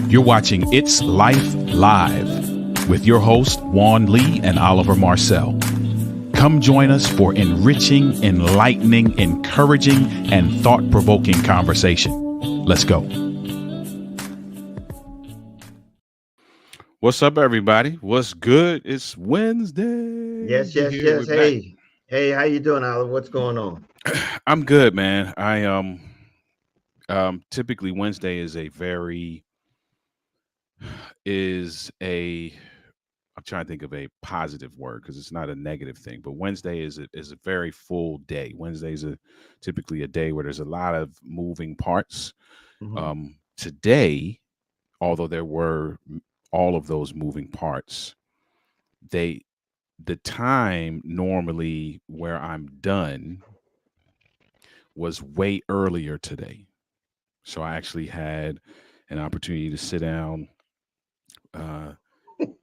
You're watching It's Life Live with your hosts, Juan Lee and Oliver Marcel. Come join us for enriching, enlightening, encouraging, and thought-provoking conversation. Let's go. What's up, everybody? What's good? It's Wednesday. Yes. We're back. Hey, how you doing, Oliver? What's going on? I'm good, man. I typically Wednesday is a very is a I'm trying to think of a positive word because it's not a negative thing. But Wednesday is a very full day. Wednesday is typically a day where there's a lot of moving parts. Hmm. Today, although there were all of those moving parts, they the time normally where I'm done was way earlier today. So I actually had an opportunity to sit down, uh,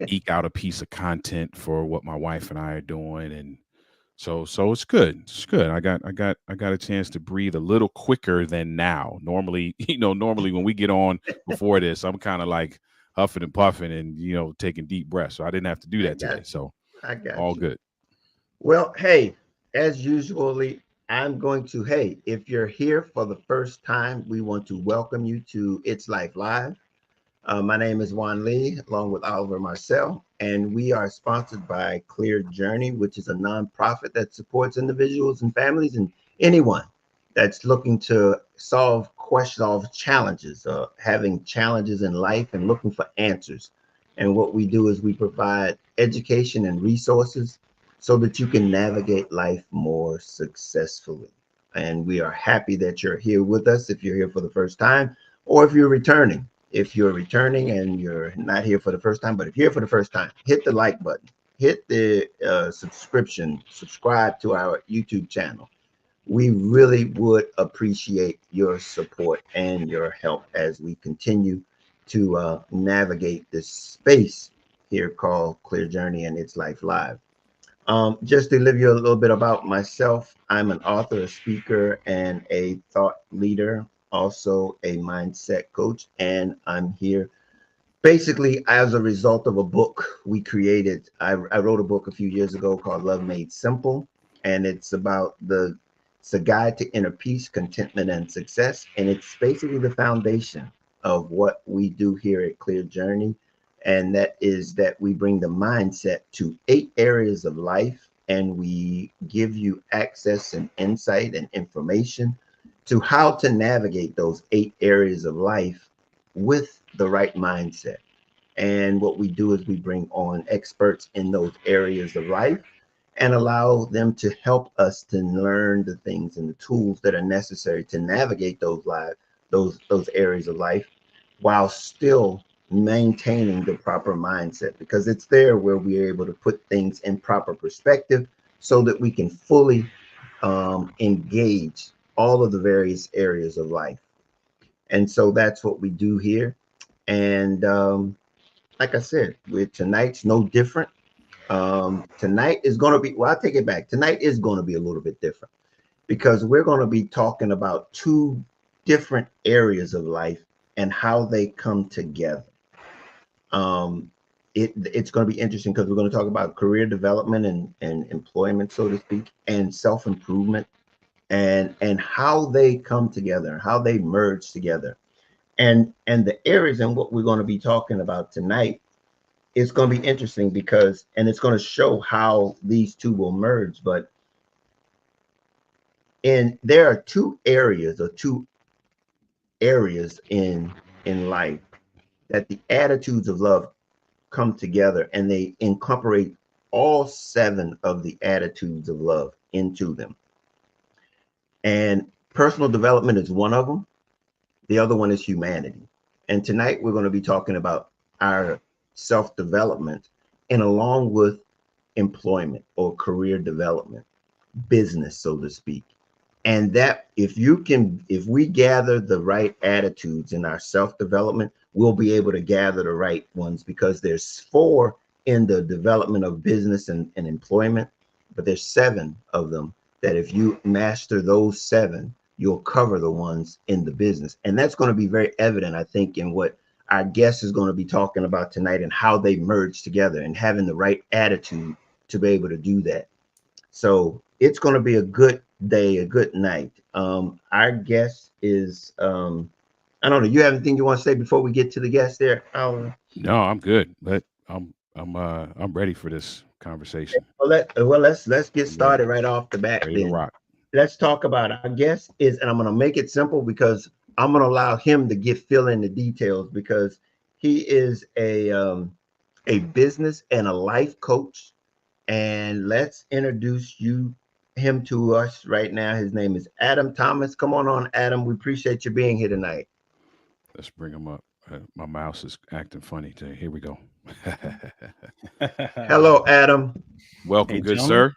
eke out a piece of content for what my wife and I are doing, and so it's good. It's good. I got a chance to breathe a little quicker than now. Normally, normally when we get on before this, I'm kind of like huffing and puffing and taking deep breaths. So I didn't have to do I that today. got you. So I got all you. good. Well, hey, as usually, I'm going to, hey, if you're here for the first time, we want to welcome you to It's Life Live. My name is Juan Lee, along with Oliver Marcel, and we are sponsored by Clear Journey, which is a nonprofit that supports individuals and families and anyone that's looking to solve challenges, having challenges in life and looking for answers. And what we do is we provide education and resources so that you can navigate life more successfully. And we are happy that you're here with us if you're here for the first time or if you're returning. If you're returning and you're not here for the first time, but if you're here for the first time, hit the like button, hit the subscribe to our YouTube channel. We really would appreciate your support and your help as we continue to navigate this space here called Clear Journey and It's Life Live. Just to give you a little bit about myself, I'm an author, a speaker, and a thought leader, also a mindset coach. And I'm here basically as a result of a book we created. I wrote a book a few years ago called Love Made Simple, and it's a guide to inner peace, contentment, and success. And it's basically the foundation of what we do here at Clear Journey. And that is that we bring the mindset to 8 areas of life, and we give you access and insight and information to how to navigate those 8 areas of life with the right mindset. And what we do is we bring on experts in those areas of life and allow them to help us to learn the things and the tools that are necessary to navigate those areas of life while still maintaining the proper mindset, because it's there where we're able to put things in proper perspective so that we can fully engage all of the various areas of life. And so that's what we do here. And like I said, with tonight's no different. Tonight is going to be, well, I take it back. Tonight is going to be a little bit different because we're going to be talking about two different areas of life and how they come together. Um, it's going to be interesting because we're going to talk about career development and employment, so to speak, and self-improvement and how they come together, how they merge together. And the areas and what we're going to be talking about tonight is going to be interesting because and it's going to show how these two will merge. But and there are two areas in life that the attitudes of love come together and they incorporate all 7 of the attitudes of love into them. And personal development is one of them. The other one is humanity. And tonight we're going to be talking about our self development and along with employment or career development, business, so to speak. And that if we gather the right attitudes in our self development, we'll be able to gather the right ones because there's 4 in the development of business and employment, but there's 7 of them that if you master those 7, you'll cover the ones in the business. And that's going to be very evident, I think, in what our guest is going to be talking about tonight and how they merge together and having the right attitude to be able to do that. So it's going to be a good day, a good night. Our guest is, I don't know. You have anything you want to say before we get to the guest there, Oliver? No, I'm good. But I'm ready for this conversation. Let's get I'm ready. started right off the bat. Ready to Then rock. let's talk about our guest is, and I'm going to make it simple because I'm going to allow him to fill in the details because he is a business and a life coach. And let's introduce him to us right now. His name is Adam Thomas. Come on, Adam. We appreciate you being here tonight. Let's bring them up. My mouse is acting funny today. Here we go. Hello, Adam. Welcome, Hey, good gentlemen. sir.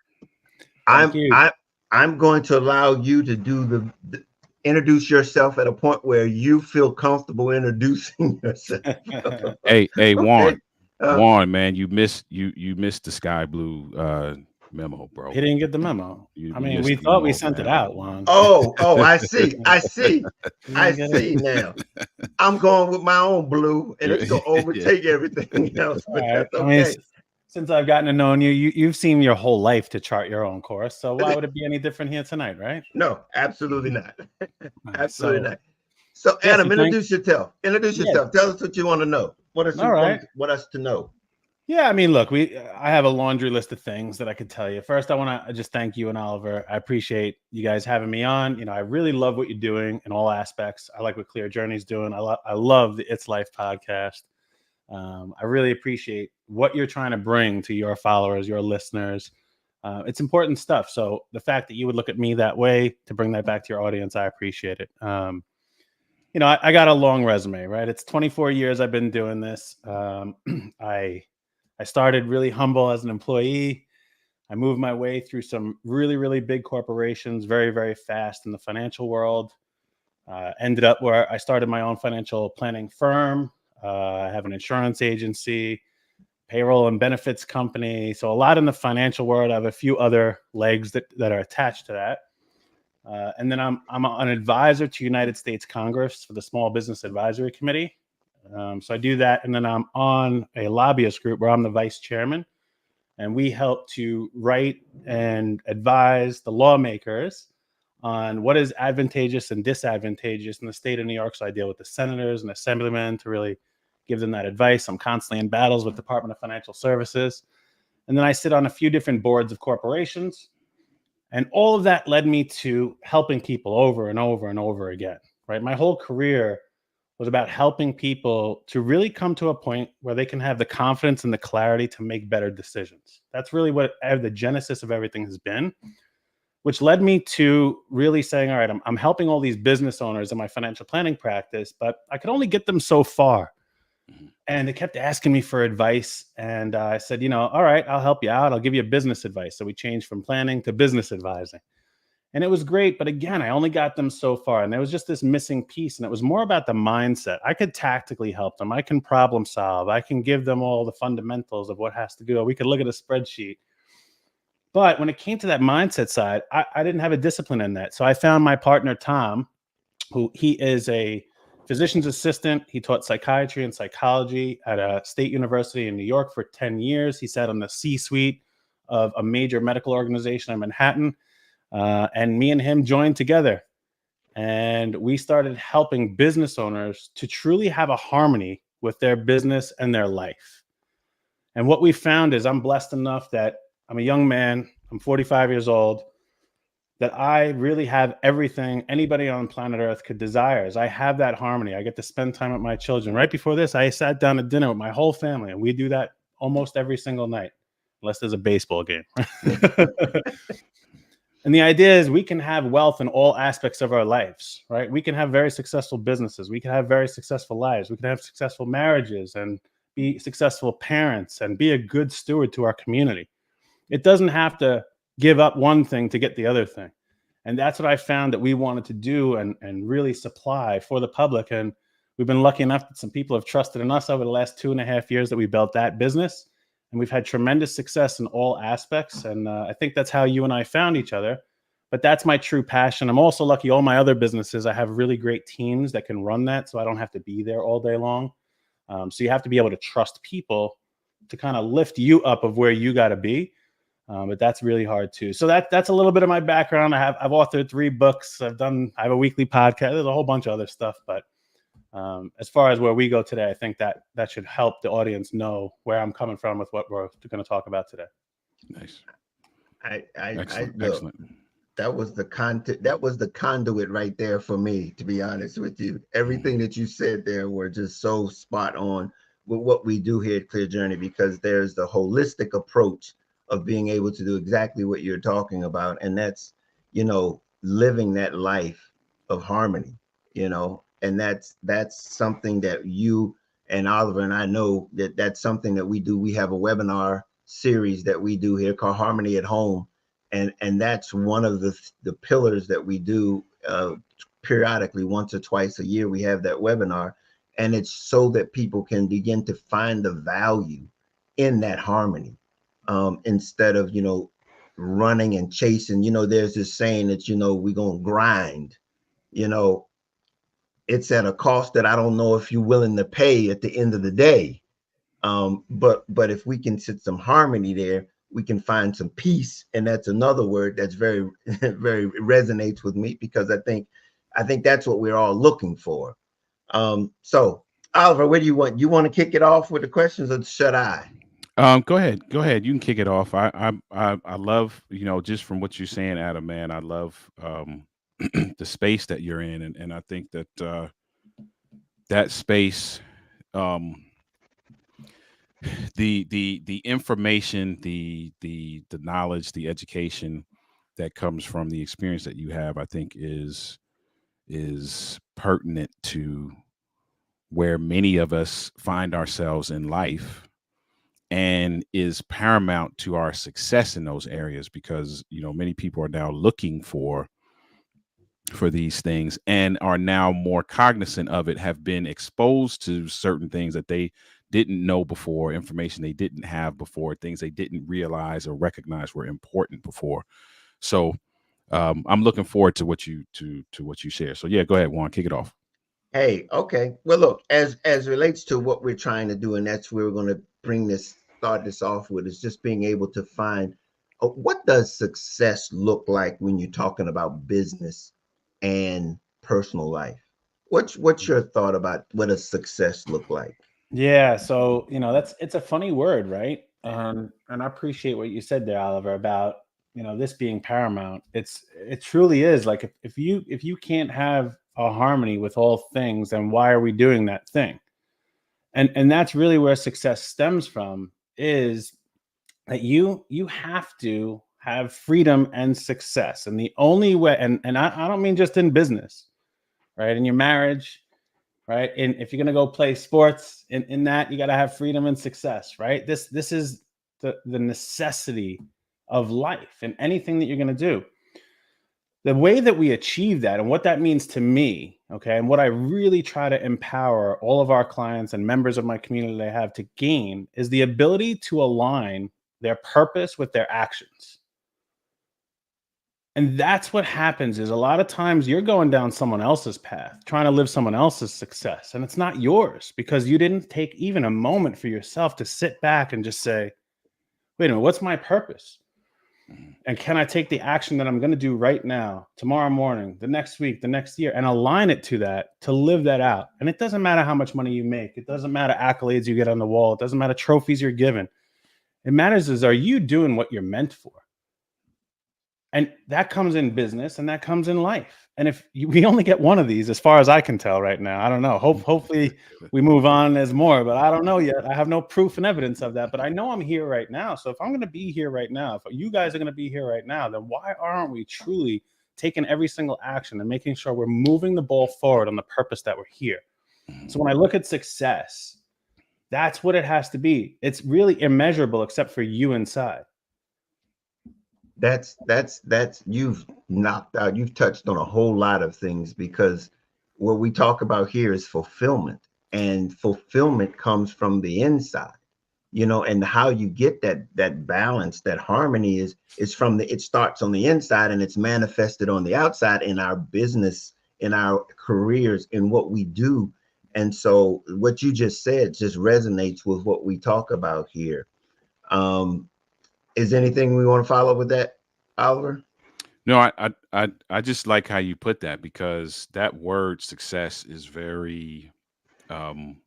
Thank I'm you. I I'm going to allow you to do the introduce yourself at a point where you feel comfortable introducing yourself. Hey, Okay. Juan. Juan, man, you missed the sky blue memo, bro. He didn't get the memo. I You mean, missed we the thought we memo, sent it man. out, Juan. Oh, I see. You I didn't get it? see now. I'm going with my own blue, and it's gonna Yeah. overtake everything else. All But right. that's I mean, okay. since I've gotten to know you, you've seen your whole life to chart your own course. So why would it be any different here tonight, right? No, absolutely not. All right, Absolutely so not. So, Jesse, Adam, introduce yourself. Introduce yeah. yourself. Tell us what you want to know. What else All you right. want us to know? Yeah, I mean, look, I have a laundry list of things that I could tell you. First, I want to just thank you and Oliver. I appreciate you guys having me on. You know, I really love what you're doing in all aspects. I like what Clear Journey's doing. I love the It's Life podcast. I really appreciate what you're trying to bring to your followers, your listeners. It's important stuff. So the fact that you would look at me that way to bring that back to your audience, I appreciate it. You know, I got a long resume, right? It's 24 years I've been doing this. I started really humble as an employee. I moved my way through some really, really big corporations very, very fast in the financial world. Ended up where I started my own financial planning firm. I have an insurance agency, payroll and benefits company. So a lot in the financial world. I have a few other legs that are attached to that. And then I'm an advisor to United States Congress for the Small Business Advisory Committee. So I do that. And then I'm on a lobbyist group where I'm the vice chairman. And we help to write and advise the lawmakers on what is advantageous and disadvantageous in the state of New York. So I deal with the senators and assemblymen to really give them that advice. I'm constantly in battles with Department of Financial Services. And then I sit on a few different boards of corporations. And all of that led me to helping people over and over and over again, right? My whole career was about helping people to really come to a point where they can have the confidence and the clarity to make better decisions. That's really what the genesis of everything has been, which led me to really saying, all right, I'm helping all these business owners in my financial planning practice, but I could only get them so far. And they kept asking me for advice. And I said, you know, all right, I'll help you out. I'll give you business advice. So we changed from planning to business advising. And it was great. But again, I only got them so far. And there was just this missing piece. And it was more about the mindset. I could tactically help them. I can problem solve. I can give them all the fundamentals of what has to go. We could look at a spreadsheet. But when it came to that mindset side, I didn't have a discipline in that. So I found my partner, Tom, who he is a physician's assistant. He taught psychiatry and psychology at a state university in New York for 10 years. He sat on the C-suite of a major medical organization in Manhattan. And me and him joined together. And we started helping business owners to truly have a harmony with their business and their life. And what we found is I'm blessed enough that I'm a young man, I'm 45 years old, that I really have everything anybody on planet Earth could desire. Is I have that harmony. I get to spend time with my children. Right before this, I sat down to dinner with my whole family, and we do that almost every single night, unless there's a baseball game. And the idea is we can have wealth in all aspects of our lives, right? We can have very successful businesses. We can have very successful lives. We can have successful marriages and be successful parents and be a good steward to our community. It doesn't have to give up one thing to get the other thing. And that's what I found that we wanted to do and really supply for the public. And we've been lucky enough that some people have trusted in us over the last 2.5 years that we built that business. And we've had tremendous success in all aspects. And I think that's how you and I found each other. But that's my true passion. I'm also lucky all my other businesses, I have really great teams that can run that. So I don't have to be there all day long. So you have to be able to trust people to kind of lift you up of where you got to be. But that's really hard too. So that's a little bit of my background. I've authored 3 books. I have a weekly podcast. There's a whole bunch of other stuff, but as far as where we go today, I think that should help the audience know where I'm coming from with what we're going to talk about today. Nice. I Excellent. look, Excellent. that was the content. That was the conduit right there for me, to be honest with you. Everything that you said there were just so spot on with what we do here at Clear Journey, because there's the holistic approach of being able to do exactly what you're talking about. And that's, living that life of harmony, and that's something that you and Oliver and I know that that's something that we do. We have a webinar series that we do here called Harmony at Home. And that's one of the pillars that we do periodically, once or twice a year. We have that webinar, and it's so that people can begin to find the value in that harmony, instead of running and chasing. There's this saying that we're gonna grind. It's at a cost that I don't know if you're willing to pay at the end of the day. But if we can set some harmony there, we can find some peace. And that's another word that's very, very resonates with me, because I think that's what we're all looking for. So Oliver, where do you want? You want to kick it off with the questions, or should I? Go ahead. Go ahead. You can kick it off. I love, just from what you're saying, Adam, man, I love the space that you're in. And I think that that space, um, the information, the knowledge, the education that comes from the experience that you have, I think is pertinent to where many of us find ourselves in life, and is paramount to our success in those areas, because many people are now looking for these things, and are now more cognizant of it, have been exposed to certain things that they didn't know before, information they didn't have before, things they didn't realize or recognize were important before. So I'm looking forward to what you share. So yeah, go ahead, Juan, kick it off. Hey, okay. Well, look, as relates to what we're trying to do, and that's where we're going to start this off with, is just being able to find, what does success look like when you're talking about business and personal life? What's your thought about what does success look like? Yeah, so it's a funny word, right? And I appreciate what you said there, Oliver, about this being paramount. It truly is. Like, if you can't have a harmony with all things, then why are we doing that thing? And that's really where success stems from, is that you have to have freedom and success. And the only way, and I don't mean just in business, right? In your marriage, right? And if you're going to go play sports, in that, you got to have freedom and success, right? This is the necessity of life and anything that you're going to do. The way that we achieve that, and what that means to me, okay, and what I really try to empower all of our clients and members of my community they have to gain, is the ability to align their purpose with their actions. And that's what happens, is a lot of times you're going down someone else's path, trying to live someone else's success, and it's not yours, because you didn't take even a moment for yourself to sit back and just say, wait a minute, what's my purpose? And can I take the action that I'm going to do right now, tomorrow morning, the next week, the next year, and align it to that, to live that out? And it doesn't matter how much money you make. It doesn't matter accolades you get on the wall. It doesn't matter trophies you're given. It matters is, are you doing what you're meant for? And that comes in business, and that comes in life. And we only get one of these, as far as I can tell right now. I don't know. Hopefully we move on. There's more, but I don't know yet. I have no proof and evidence of that. But I know I'm here right now. So if I'm going to be here right now, if you guys are going to be here right now, then why aren't we truly taking every single action and making sure we're moving the ball forward on the purpose that we're here? So when I look at success, that's what it has to be. It's really immeasurable, except for you inside. That's you've knocked out, you've touched on a whole lot of things, because what we talk about here is fulfillment, and fulfillment comes from the inside, and how you get that balance, that harmony is it starts on the inside, and it's manifested on the outside in our business, in our careers, in what we do. And so what you just said just resonates with what we talk about here. Um, is anything we want to follow with that, Oliver? No, I just like how you put that, because that word success is very um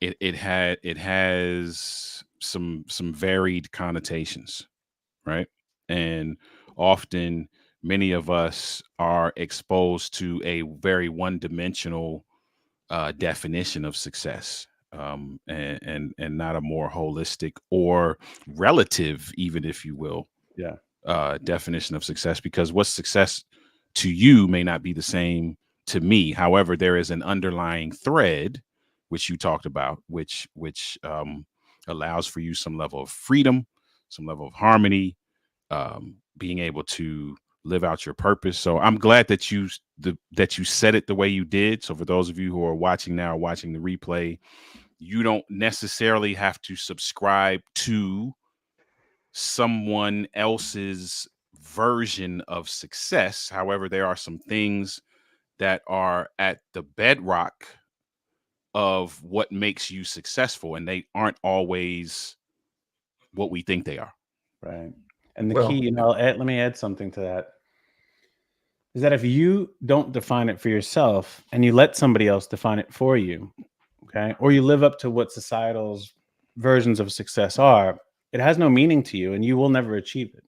it has some varied connotations, right? And often many of us are exposed to a very one-dimensional definition of success, and not a more holistic or relative, even, if you will, Yeah. definition of success, because what's success to you may not be the same to me. However, there is an underlying thread, which you talked about, which allows for you some level of freedom, some level of harmony, being able to live out your purpose. So I'm glad that that you said it the way you did. So for those of you who are watching now, watching the replay, you don't necessarily have to subscribe to someone else's version of success. However, there are some things that are at the bedrock of what makes you successful, and they aren't always what we think they are. Right. And the key, Well, let me add something to that, is that if you don't define it for yourself and you let somebody else define it for you, okay, or you live up to what societal's versions of success are, it has no meaning to you and you will never achieve it.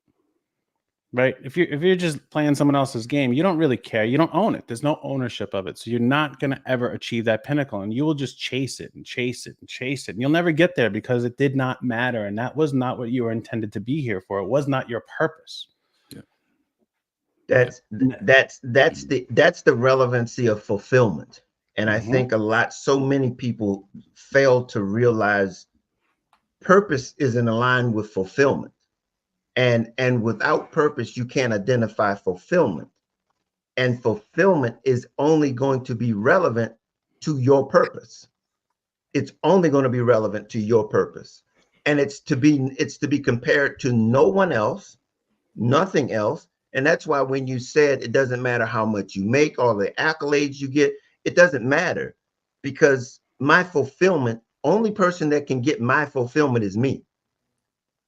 Right? If you're just playing someone else's game, you don't really care. You don't own it. There's no ownership of it. So you're not going to ever achieve that pinnacle, and you will just chase it and chase it and chase it. And you'll never get there because it did not matter, and that was not what you were intended to be here for. It was not your purpose. Yeah. that's that's the relevancy of fulfillment. And I Mhm. think so many people fail to realize purpose isn't aligned with fulfillment. And without purpose, you can't identify fulfillment. And fulfillment is only going to be relevant to your purpose. It's only going to be relevant to your purpose. And it's to be compared to no one else, nothing else. And that's why when you said it doesn't matter how much you make, all the accolades you get, it doesn't matter, because my fulfillment, only person that can get my fulfillment is me.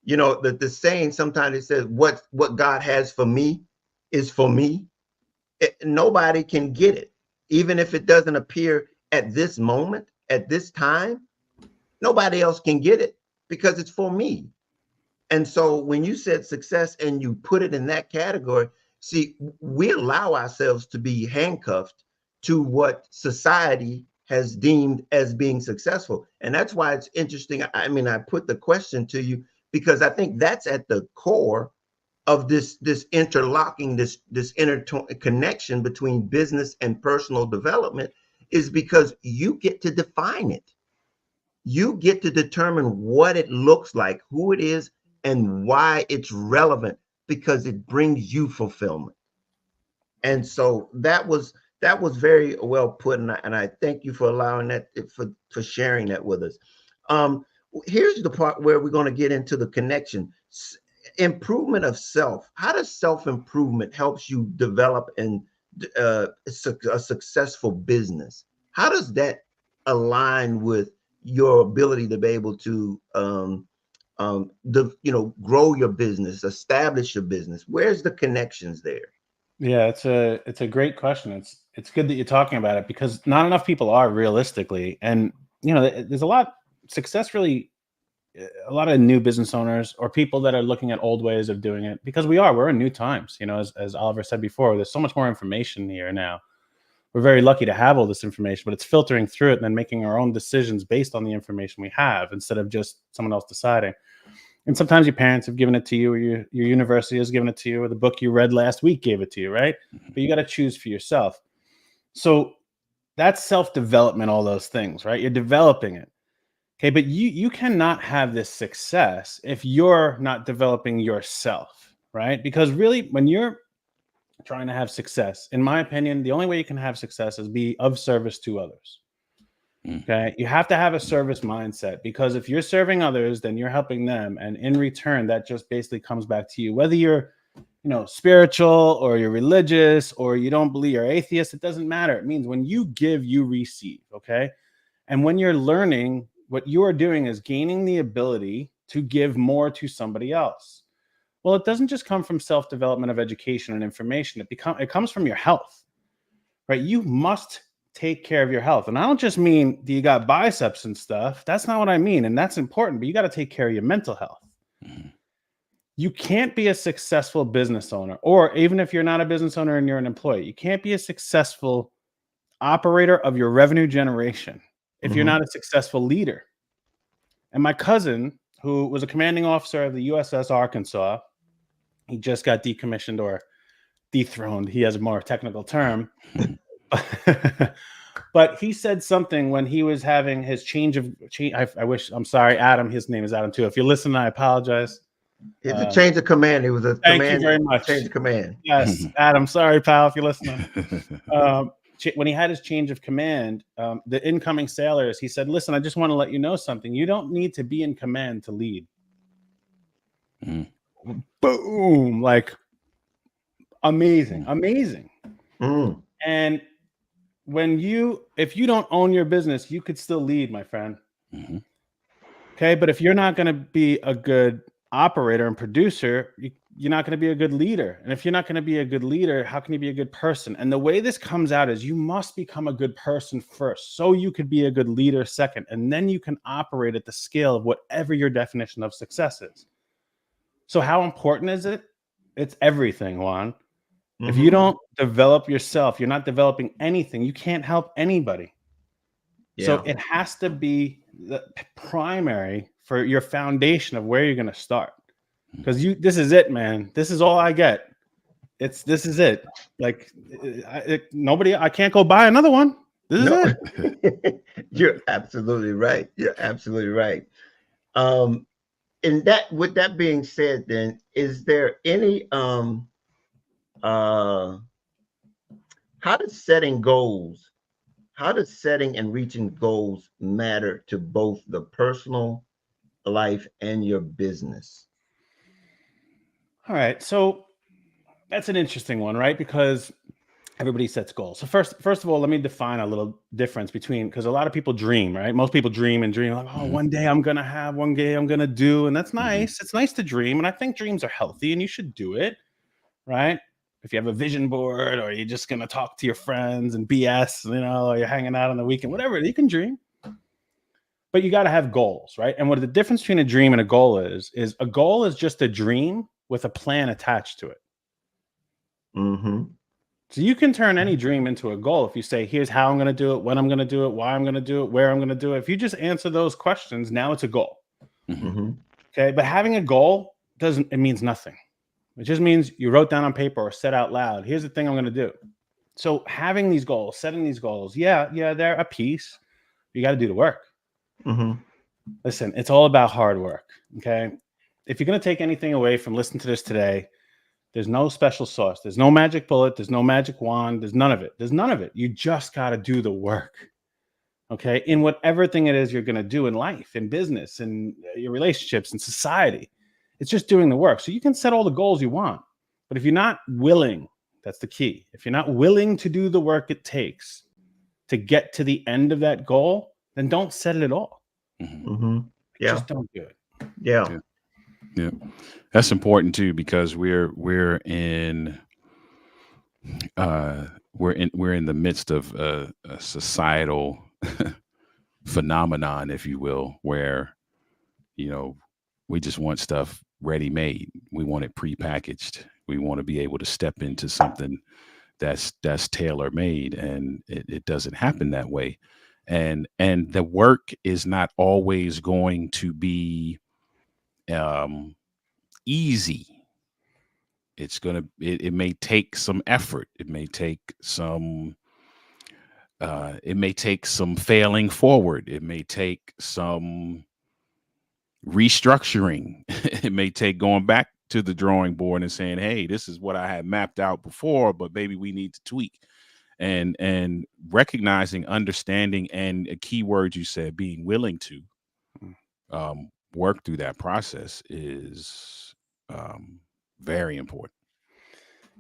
You know, the saying sometimes it says, what God has for me is for me. Nobody can get it. Even if it doesn't appear at this moment, at this time, nobody else can get it because it's for me. And so when you said success and you put it in that category, see, we allow ourselves to be handcuffed to what society has deemed as being successful. And that's why it's interesting. I mean, I put the question to you because I think that's at the core of this interlocking, this connection between business and personal development, is because you get to define it. You get to determine what it looks like, who it is, and why it's relevant, because it brings you fulfillment. And so that was very well put, and I thank you for allowing that, for sharing that with us. Um, Here's the part where we're going to get into the connection. Improvement of self. How does self improvement helps you develop a successful business? How does that align with your ability to be able to grow your business, establish your business? Where's the connections there? Yeah, it's a great question. It's good that you're talking about it because not enough people are, realistically, and there's a lot success really. A lot of new business owners or people that are looking at old ways of doing it, because we're in new times. As Oliver said before, there's so much more information here now. We're very lucky to have all this information, but it's filtering through it and then making our own decisions based on the information we have instead of just someone else deciding. And sometimes your parents have given it to you, or your university has given it to you, or the book you read last week gave it to you, right? Mhm. But you got to choose for yourself. So that's self-development, all those things, right? You're developing it. Okay, but you cannot have this success if you're not developing yourself, right? Because really, when you're trying to have success, in my opinion, the only way you can have success is be of service to others. Mm. Okay, you have to have a service mindset, because if you're serving others, then you're helping them, and in return, that just basically comes back to you. Whether you're spiritual or you're religious or you don't believe you're atheist. It doesn't matter. It means when you give, you receive. Okay. And when you're learning, what you are doing is gaining the ability to give more to somebody else. Well, it doesn't just come from self-development of education and information. It comes from your health, right? You must take care of your health. And I don't just mean, do you got biceps and stuff? That's not what I mean. And that's important, but you got to take care of your mental health. You can't be a successful business owner, or even if you're not a business owner and you're an employee, you can't be a successful operator of your revenue generation if you're not a successful leader. And my cousin, who was a commanding officer of the USS Arkansas, he just got decommissioned or dethroned. He has a more technical term. But he said something when he was having his change. I'm sorry, Adam. His name is Adam too. If you're listening, I apologize. It's a change of command. It was a Thank command. you very much. Change of command. Yes, Adam. Sorry, pal, if you're listening. When he had his change of command, the incoming sailors, he said, "Listen, I just want to let you know something. You don't need to be in command to lead." Boom! Like amazing. And if you don't own your business, you could still lead, my friend. Okay, but if you're not going to be a good operator and producer, you're not going to be a good leader. And if you're not going to be a good leader, how can you be a good person? And the way this comes out is you must become a good person first, so you could be a good leader second, and then you can operate at the scale of whatever your definition of success is. So how important is it? It's everything, Juan. If you don't develop yourself, you're not developing anything. You can't help anybody. Yeah. So it has to be the primary for your foundation of where you're going to start. Because this is it, man. This is all I get. This is it. Like I can't go buy another one. This is it. You're absolutely right. And with that being said, then, is there any how does setting and reaching goals matter to both the personal life and your business? All right, so that's an interesting one, right? Because everybody sets goals. So first of all, let me define a little difference because a lot of people dream, right? Most people dream like, oh, one day I'm gonna do, and that's nice. It's nice to dream, and I think dreams are healthy, and you should do it, right? If you have a vision board, or you're just gonna talk to your friends and BS, or you're hanging out on the weekend, whatever, you can dream. But you got to have goals, right? And what the difference between a dream and a goal is a goal is just a dream with a plan attached to it. So you can turn any dream into a goal if you say, here's how I'm going to do it, when I'm going to do it, why I'm going to do it, where I'm going to do it. If you just answer those questions, now it's a goal. Okay. But having a goal it means nothing. It just means you wrote down on paper or said out loud, here's the thing I'm going to do. So having these goals, setting these goals, they're a piece. You got to do the work. Listen, it's all about hard work. Okay. If you're going to take anything away from listening to this today, there's no special sauce. There's no magic bullet. There's no magic wand. There's none of it. You just got to do the work. Okay. In whatever thing it is you're going to do in life, in business, in your relationships, in society, it's just doing the work. So you can set all the goals you want, but if you're not willing, that's the key. If you're not willing to do the work it takes to get to the end of that goal, then don't set it at all. Just don't do it. Yeah. That's important too, because we're in the midst of a societal phenomenon, if you will, where we just want stuff ready made. We want it prepackaged. We want to be able to step into something that's tailor made, and it doesn't happen that way. And the work is not always going to be easy. It may take some effort. It may take some failing forward. It may take some restructuring. It may take going back to the drawing board and saying, hey, this is what I had mapped out before, but maybe we need to tweak. And recognizing, understanding, and a key word you said, being willing to work through that process is very important.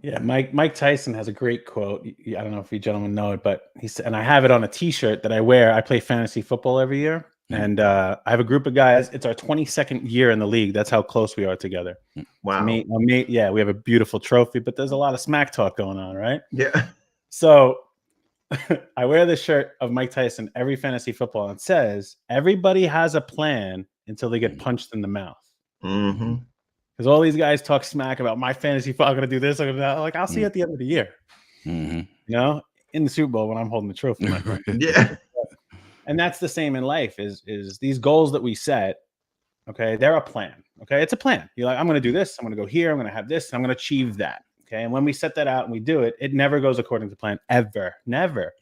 Yeah, Mike Tyson has a great quote. I don't know if you gentlemen know it, but he said, and I have it on a T-shirt that I wear. I play fantasy football every year, and I have a group of guys. It's our 22nd year in the league. That's how close we are together. Wow. Yeah, we have a beautiful trophy, but there's a lot of smack talk going on, right? Yeah. So I wear this shirt of Mike Tyson every fantasy football, and it says everybody has a plan until they get punched in the mouth. Mm-hmm. Because all these guys talk smack about my fantasy football. I'm going to do this. I'm gonna do, like, I'll see you at the end of the year. Mm-hmm. You know, in the Super Bowl when I'm holding the trophy, my friend. Yeah. And that's the same in life. Is these goals that we set? Okay, they're a plan. Okay, it's a plan. You're like, I'm going to do this. I'm going to go here. I'm going to have this. I'm going to achieve that. Okay, and when we set that out and we do it, it never goes according to plan. Ever, never.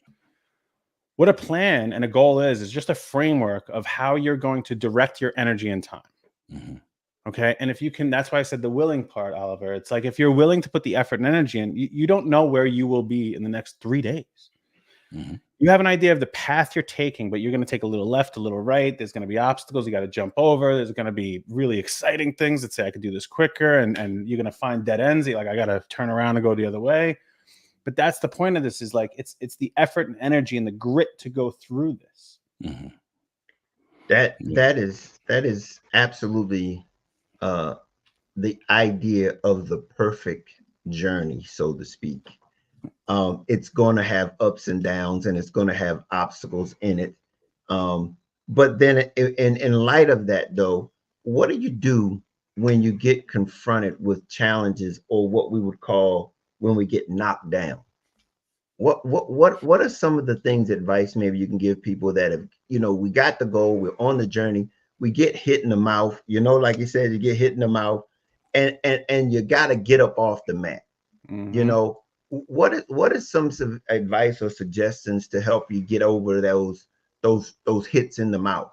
What a plan and a goal is just a framework of how you're going to direct your energy and time. Mm-hmm. Okay. And if you can, that's why I said the willing part, Oliver. It's like if you're willing to put the effort and energy in, you don't know where you will be in the next 3 days. Mm-hmm. You have an idea of the path you're taking, but you're going to take a little left, a little right. There's going to be obstacles you got to jump over. There's going to be really exciting things that say I could do this quicker. And you're going to find dead ends. You're like, I got to turn around and go the other way. But that's the point of this is like, it's the effort and energy and the grit to go through this. Mm-hmm. That is absolutely the idea of the perfect journey, so to speak. It's going to have ups and downs, and it's going to have obstacles in it. But then, in light of that, though, what do you do when you get confronted with challenges, or what we would call when we get knocked down? What are some of the things, advice maybe you can give people that have, we got the goal, we're on the journey, we get hit in the mouth, like you said, you get hit in the mouth, and you got to get up off the mat. Mm-hmm. What is some advice or suggestions to help you get over those hits in the mouth?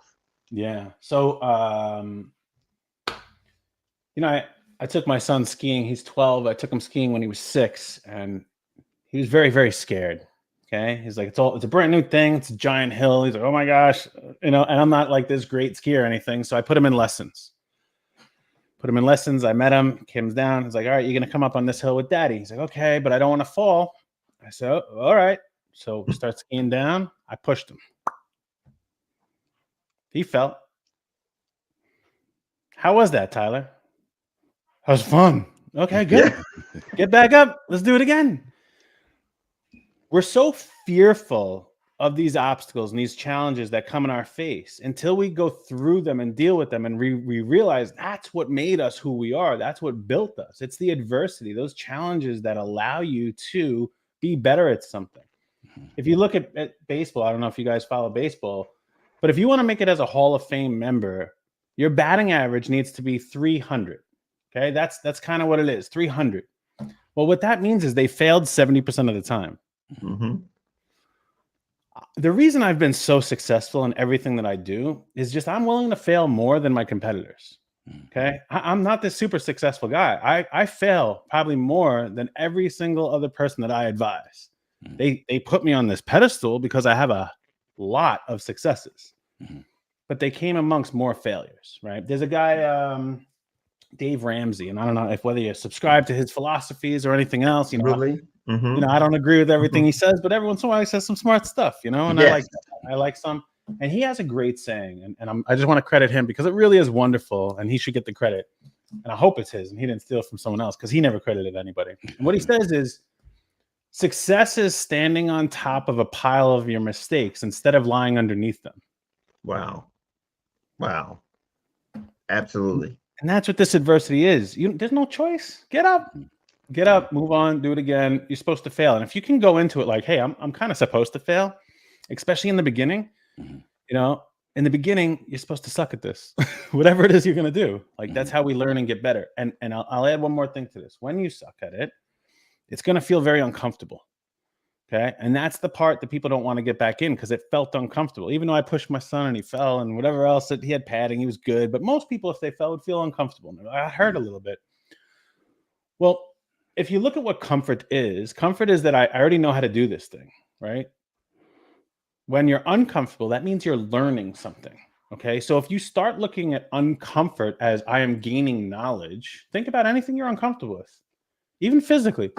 Yeah. So, I took my son skiing. He's 12. I took him skiing when he was 6, and he was very, very scared. Okay. He's like, it's a brand new thing. It's a giant hill. He's like, oh my gosh, and I'm not like this great skier or anything. So I put him in lessons. I met him, came down. He's like, all right, you're going to come up on this hill with daddy. He's like, okay, but I don't want to fall. I said, oh, all right. So we start skiing down. I pushed him. He fell. How was that, Tyler? That was fun. Okay, good. Yeah. Get back up. Let's do it again. We're so fearful of these obstacles and these challenges that come in our face until we go through them and deal with them. And we realize that's what made us who we are. That's what built us. It's the adversity, those challenges that allow you to be better at something. If you look at baseball, I don't know if you guys follow baseball, but if you want to make it as a Hall of Fame member, your batting average needs to be 300. Okay. That's kind of what it is. 300. Well, what that means is they failed 70% of the time. Mm-hmm. The reason I've been so successful in everything that I do is just I'm willing to fail more than my competitors. Okay. I'm not this super successful guy. I fail probably more than every single other person that I advise. They put me on this pedestal because I have a lot of successes, but they came amongst more failures, right? There's a guy, Dave Ramsey, and I don't know whether you subscribe to his philosophies or anything else, Really? Mm-hmm. I don't agree with everything he says, but every once in a while he says some smart stuff, and Yes. I like some, and he has a great saying, and I just want to credit him because it really is wonderful, and he should get the credit, and I hope it's his, and he didn't steal it from someone else because he never credited anybody. And what he says is, success is standing on top of a pile of your mistakes instead of lying underneath them. Wow. Absolutely. And that's what this adversity is. There's no choice. Get up, move on, do it again. You're supposed to fail. And if you can go into it like, hey, I'm kind of supposed to fail, especially in the beginning, in the beginning, you're supposed to suck at this, whatever it is you're going to do. Like, that's how we learn and get better. And I'll add one more thing to this. When you suck at it, it's going to feel very uncomfortable. Okay. And that's the part that people don't want to get back in because it felt uncomfortable. Even though I pushed my son and he fell and whatever else, that he had padding, he was good. But most people, if they fell, would feel uncomfortable. I hurt a little bit. Well, if you look at what comfort is that I already know how to do this thing, right? When you're uncomfortable, that means you're learning something. Okay. So if you start looking at uncomfort as I am gaining knowledge, think about anything you're uncomfortable with, even physically.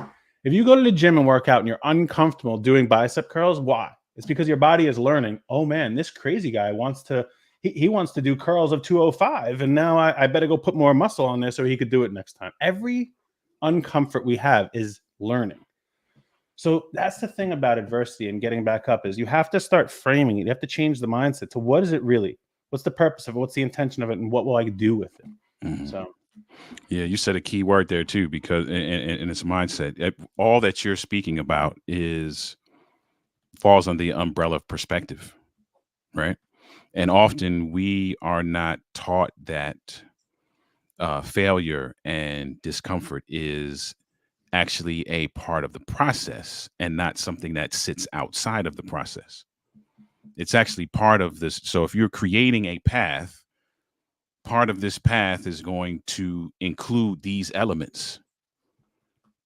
If you go to the gym and work out and you're uncomfortable doing bicep curls, why? It's because your body is learning, oh man, this crazy guy wants to, he wants to do curls of 205. And now I better go put more muscle on there so he could do it next time. Every uncomfort we have is learning. So that's the thing about adversity and getting back up, is you have to start framing it. You have to change the mindset to what is it really? What's the purpose of it? What's the intention of it? And what will I do with it? Mhm. So Yeah, you said a key word there too, because and it's mindset. All that you're speaking about falls under the umbrella of perspective, right? And often we are not taught that failure and discomfort is actually a part of the process and not something that sits outside of the process. It's actually part of this. So if you're creating a path, part of this path is going to include these elements,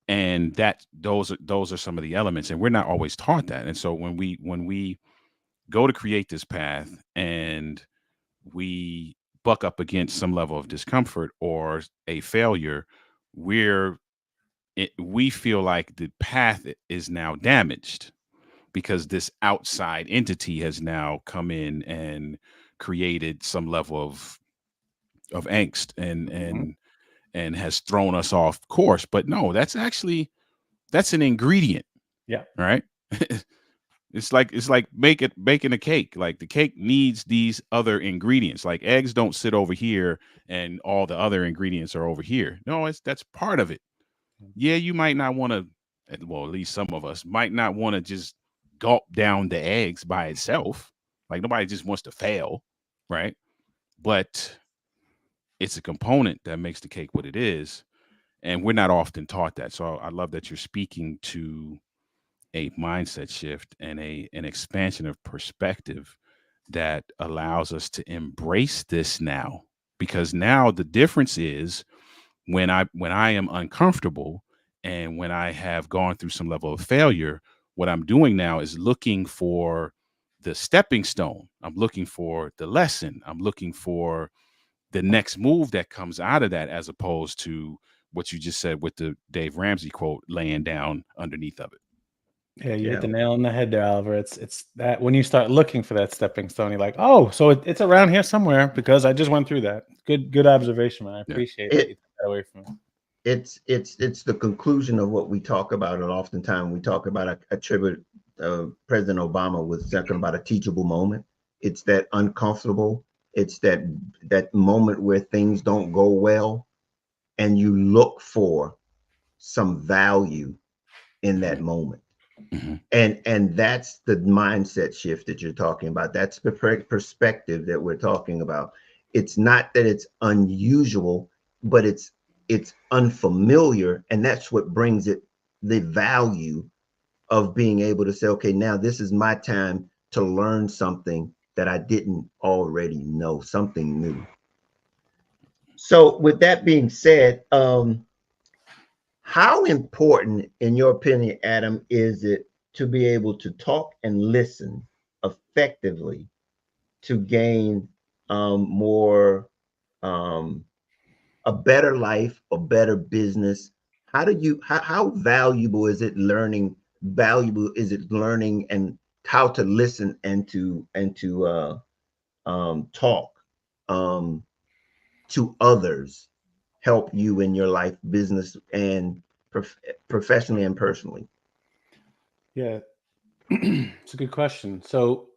and that those are some of the elements, and we're not always taught that. And so when we go to create this path and we buck up against some level of discomfort or a failure, we feel like the path is now damaged because this outside entity has now come in and created some level of angst and has thrown us off course. But no, that's an ingredient, yeah. right? It's like baking a cake. Like the cake needs these other ingredients. Like eggs don't sit over here and all the other ingredients are over here. No, that's part of it. Yeah, you might not want to, well, at least some of us might not want to just gulp down the eggs by itself. Like nobody just wants to fail, right? But it's a component that makes the cake what it is. And we're not often taught that. So I love that you're speaking to a mindset shift and an expansion of perspective that allows us to embrace this now. Because now the difference is when I am uncomfortable and when I have gone through some level of failure, what I'm doing now is looking for the stepping stone. I'm looking for the lesson. I'm looking for the next move that comes out of that, as opposed to what you just said with the Dave Ramsey quote, laying down underneath of it. Yeah, you hit Yeah. the nail on the head there, Oliver. It's that when you start looking for that stepping stone, you're like, oh, so it's around here somewhere because I just went through that. Good observation, man. I Yeah. appreciate that you It took that away from me. it's the conclusion of what we talk about, and oftentimes we talk about a tribute President Obama was talking about a teachable moment. It's that uncomfortable. It's that moment where things don't go well, and you look for some value in that moment. Mhm. And that's the mindset shift that you're talking about. That's the perspective that we're talking about. It's not that it's unusual, but it's unfamiliar, and that's what brings it the value of being able to say, okay, now this is my time to learn something that I didn't already know, something new. So with that being said, how important, in your opinion, Adam, is it to be able to talk and listen effectively to gain more, um, a better life, a better business? How valuable is it learning? Valuable is it learning and how to listen and to talk um, to others help you in your life, business, and professionally and personally? Yeah, it's a good question. So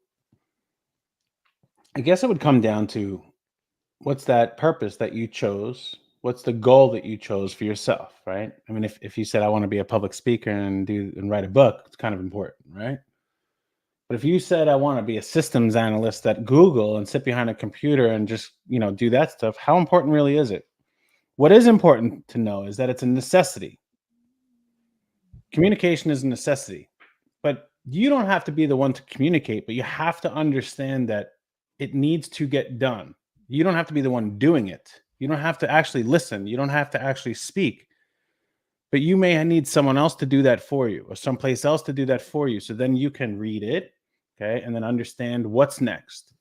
I guess it would come down to what's that purpose that you chose? What's the goal that you chose for yourself, right? I mean, if you said I want to be a public speaker and write a book, it's kind of important, right? But if you said I want to be a systems analyst at Google and sit behind a computer and just, do that stuff, how important really is it? What is important to know is that it's a necessity. Communication is a necessity, but you don't have to be the one to communicate, but you have to understand that it needs to get done. You don't have to be the one doing it. You don't have to actually listen. You don't have to actually speak, but you may need someone else to do that for you or someplace else to do that for you. So then you can read it, okay, and then understand what's next.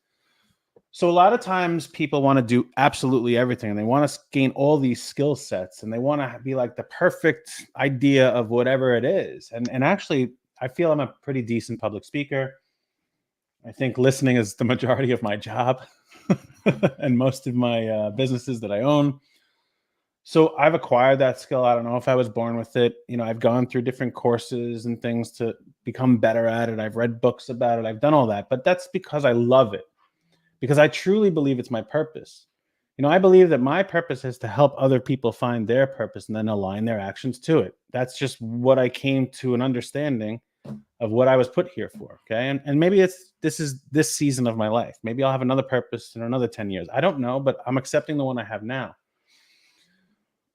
So a lot of times people want to do absolutely everything, and they want to gain all these skill sets, and they want to be like the perfect idea of whatever it is. And actually, I feel I'm a pretty decent public speaker. I think listening is the majority of my job and most of my businesses that I own. So I've acquired that skill. I don't know if I was born with it. I've gone through different courses and things to become better at it. I've read books about it. I've done all that, but that's because I love it, because I truly believe it's my purpose. I believe that my purpose is to help other people find their purpose and then align their actions to it. That's just what I came to an understanding of what I was put here for. Okay. And maybe this is this season of my life. Maybe I'll have another purpose in another 10 years. I don't know, but I'm accepting the one I have now.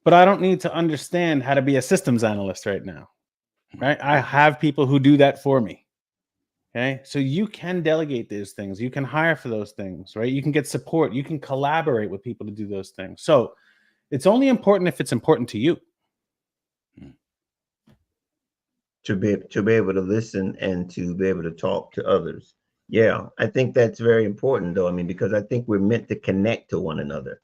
But I don't need to understand how to be a systems analyst right now. Right. I have people who do that for me. Okay. So you can delegate those things. You can hire for those things, right? You can get support. You can collaborate with people to do those things. So it's only important if it's important to you. To be able to listen and to be able to talk to others. Yeah, I think that's very important, though. I mean, because I think we're meant to connect to one another,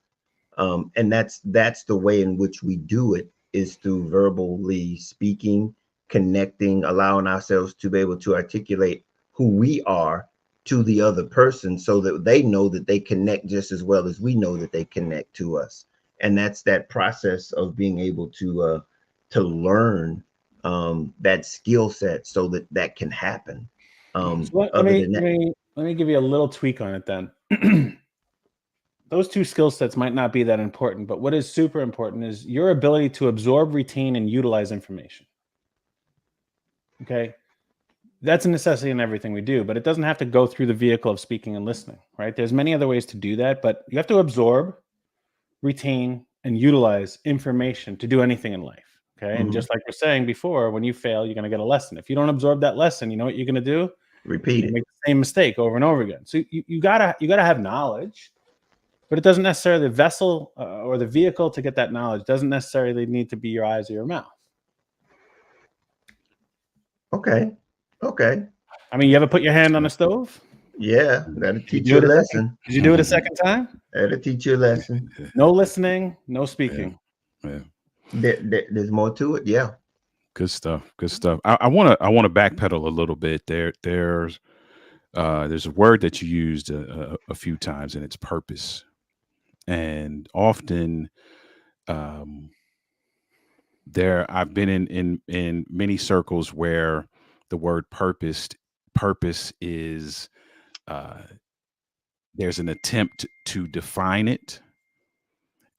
and that's the way in which we do it, is through verbally speaking, connecting, allowing ourselves to be able to articulate who we are to the other person, so that they know that they connect just as well as we know that they connect to us. And that's that process of being able to learn that skill set so that that can happen. So let Other me than let that, me let me give you a little tweak on it then. Those two skill sets might not be that important, but what is super important is your ability to absorb, retain, and utilize information. Okay. That's a necessity in everything we do, but it doesn't have to go through the vehicle of speaking and listening, right? There's many other ways to do that, but you have to absorb, retain, and utilize information to do anything in life. Okay. And just like we're saying before, when you fail, you're going to get a lesson. If you don't absorb that lesson, you know what you're going to do? repeat You it. make the same mistake over and over again. So you gotta have knowledge, but it doesn't necessarily, the vessel or the vehicle to get that knowledge doesn't necessarily need to be your eyes or your mouth. Okay. Okay. I mean, you ever put your hand on the stove? Yeah, that'll Did you teach do you a it a second? lesson. Did you do it a second time? That'll teach you a lesson. No listening, no speaking. Yeah. There's more to it. Yeah. Good stuff. Good stuff. I want to backpedal a little bit. There's a word that you used a few times, and it's purpose. And often, I've been in many circles where the word purpose is there's an attempt to define it,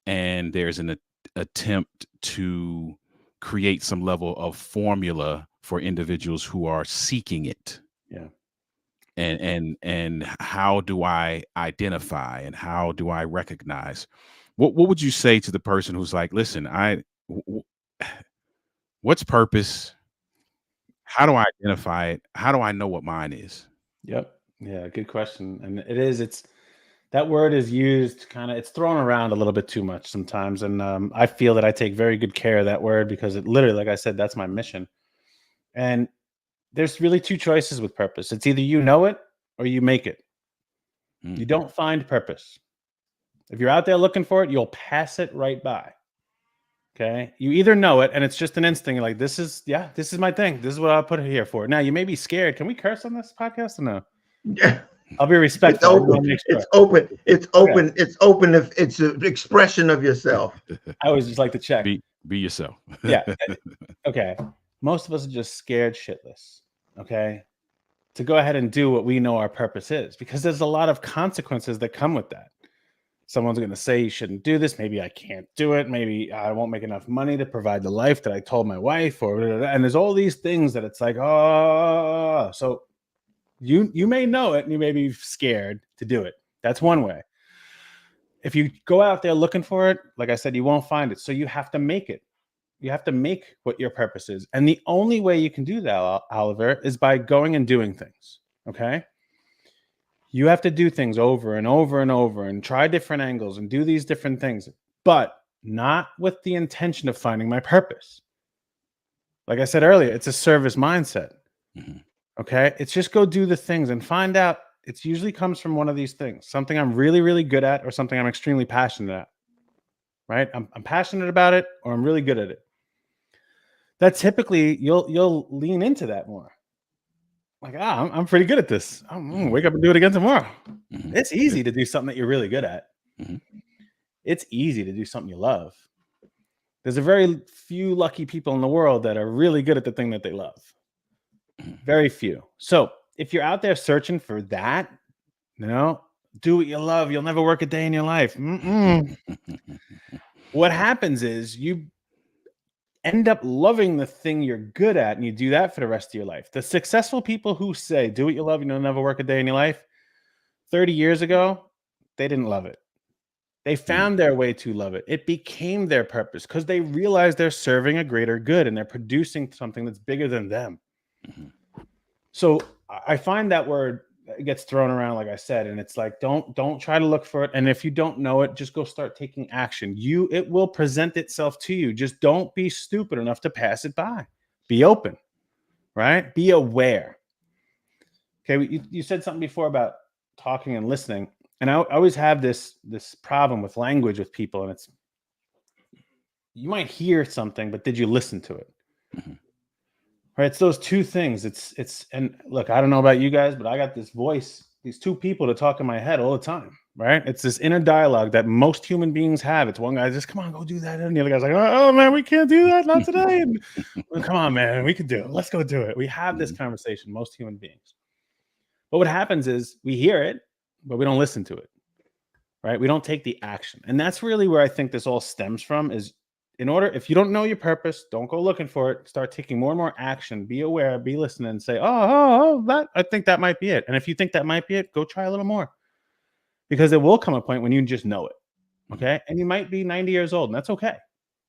and there's an attempt to create some level of formula for individuals who are seeking it. Yeah. And how do I identify and how do I recognize? What would you say to the person who's like, listen, what's purpose? How do I identify it? How do I know what mine is? Yep. Yeah. Good question. And it's that word is used it's thrown around a little bit too much sometimes. And I feel that I take very good care of that word, because it literally, like I said, that's my mission. And there's really two choices with purpose. It's either you know it or you make it. You don't find purpose. If you're out there looking for it, you'll pass it right by. Okay. You either know it and it's just an instinct. You're like, this is my thing. This is what I'll put it here for. Now, you may be scared. Can we curse on this podcast or no? Yeah. I'll be respectful. It's open. It's open. It's open. If it's an expression of yourself. I always just like to check. Be yourself. Yeah. Okay. Most of us are just scared shitless. Okay. To go ahead and do what we know our purpose is, because there's a lot of consequences that come with that. Someone's going to say you shouldn't do this. Maybe I can't do it. Maybe I won't make enough money to provide the life that I told my wife, and there's all these things that it's like, oh, so you may know it and you may be scared to do it. That's one way. If you go out there looking for it, like I said, you won't find it. So you have to make it. You have to make what your purpose is. And the only way you can do that, Oliver, is by going and doing things. Okay. You have to do things over and over and over and try different angles and do these different things, but not with the intention of finding my purpose. Like I said earlier, it's a service mindset. Mm-hmm. Okay. It's just go do the things and find out It usually comes from one of these things, something I'm really, really good at or something I'm extremely passionate at, right? I'm passionate about it or I'm really good at it. That typically you'll lean into that more. Like, I'm pretty good at this. I'm gonna wake up and do it again tomorrow. It's easy to do something that you're really good at. It's easy to do something you love. There's a very few lucky people in the world that are really good at the thing that they love. Very few. So if you're out there searching for that, do what you love. You'll never work a day in your life. What happens is you end up loving the thing you're good at, and you do that for the rest of your life. The successful people who say, do what you love, you'll never work a day in your life, 30 years ago, they didn't love it. They found their way to love it. It became their purpose because they realized they're serving a greater good and they're producing something that's bigger than them. So I find that word gets thrown around, like I said, and it's like, don't try to look for it. And if you don't know it, just go start taking action. It will present itself to you. Just don't be stupid enough to pass it by. Be open, right? Be aware. Okay, you said something before about talking and listening, and I always have this problem with language with people, and it's, you might hear something, but did you listen to it? Right, it's those two things. And look, I don't know about you guys, but I got this voice, these two people that talk in my head all the time, right? It's this inner dialogue that most human beings have. It's one guy just, come on, go do that. And the other guy's like, oh man, we can't do that, not today. And, well, come on, man, we can do it. Let's go do it. We have this conversation, most human beings. But what happens is we hear it, but we don't listen to it, right? We don't take the action. And that's really where I think this all stems from is, if you don't know your purpose, don't go looking for it. Start taking more and more action. Be aware, be listening, and say, that I think that might be it. And if you think that might be it, go try a little more. Because there will come a point when you just know it. Okay. And you might be 90 years old, and that's okay.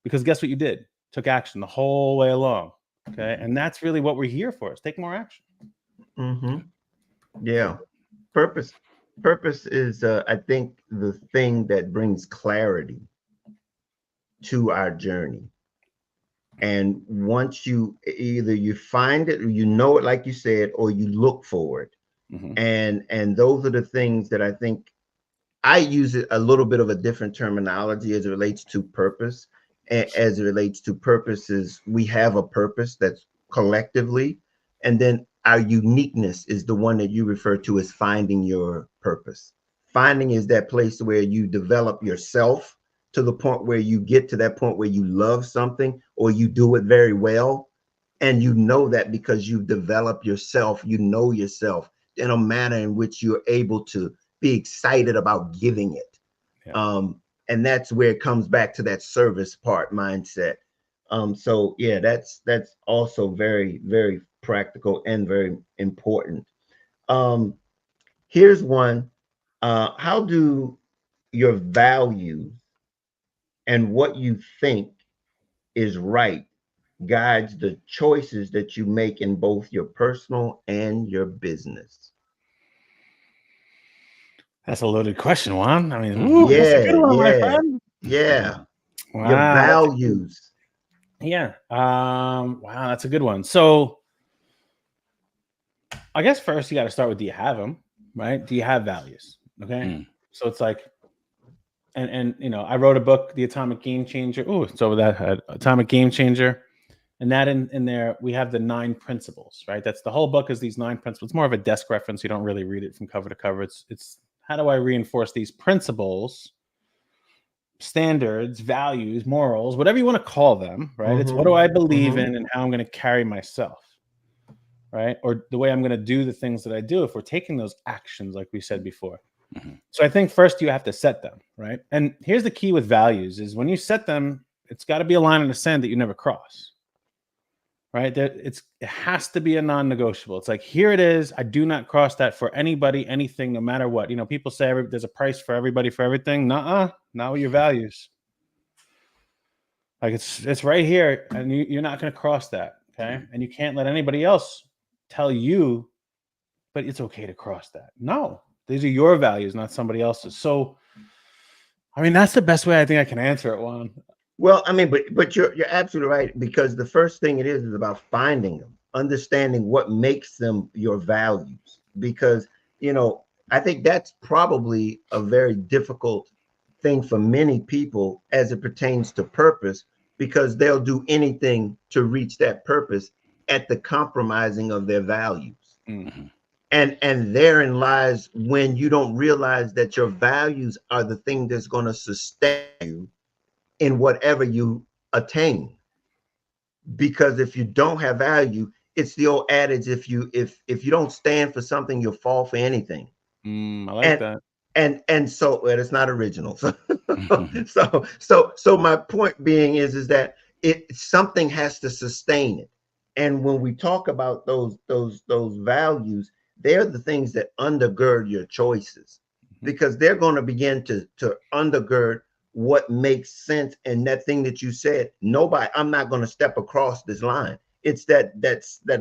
Because guess what you did? Took action the whole way along. Okay. And that's really what we're here for, is take more action. Yeah. Purpose is, I think, the thing that brings clarity to our journey. And once either you find it, or you know it, like you said, or you look for it. And those are the things that I think I use it a little bit of a different terminology as it relates to purpose. As it relates to purposes, we have a purpose that's collectively, and then our uniqueness is the one that you refer to as finding your purpose. Finding is that place where you develop yourself to the point where you get to that point where you love something or you do it very well. And you know that because you've developed yourself, you know yourself in a manner in which you're able to be excited about giving it. And that's where it comes back to that service part mindset. So yeah, that's also very, very practical and very important. Here's one. How do your values and what you think is right guides the choices that you make in both your personal and your business? That's a loaded question, Juan. I mean, that's a good one, my friend. Yeah. Wow, your values. Wow, that's a good one. So I guess first you got to start with, do you have them, right? Do you have values? Okay. So it's like, and I wrote a book, The Atomic Game Changer. Oh, it's over that head, Atomic Game Changer. And that in there, we have the 9 principles, right? That's the whole book, is these 9 principles. It's more of a desk reference. You don't really read it from cover to cover. It's how do I reinforce these principles, standards, values, morals, whatever you want to call them, right? It's what do I believe in and how I'm going to carry myself, right? Or the way I'm going to do the things that I do if we're taking those actions, like we said before. So I think first you have to set them, right? And here's the key with values is when you set them, it's got to be a line in the sand that you never cross. Right? It has to be a non-negotiable. It's like, here it is. I do not cross that for anybody, anything, no matter what. People say there's a price for everybody for everything. Nuh-uh, not with your values. Like it's right here, and you're not going to cross that. Okay, and you can't let anybody else tell you, but it's okay to cross that. No, these are your values, not somebody else's. So, I mean, that's the best way I think I can answer it, Juan. Well, I mean, but you're absolutely right, because the first thing it is about finding them, understanding what makes them your values. Because I think that's probably a very difficult thing for many people as it pertains to purpose, because they'll do anything to reach that purpose at the compromising of their values. Mhm. And therein lies when you don't realize that your values are the thing that's going to sustain you in whatever you attain. Because if you don't have value, it's the old adage, if you don't stand for something, you'll fall for anything. I like and that. and so, well, it's not original. So Mhm. so my point being is that it, something has to sustain it. And when we talk about those values, they're the things that undergird your choices, Mhm. because they're going to begin to undergird what makes sense. And that thing that you said, nobody, I'm not going to step across this line. It's that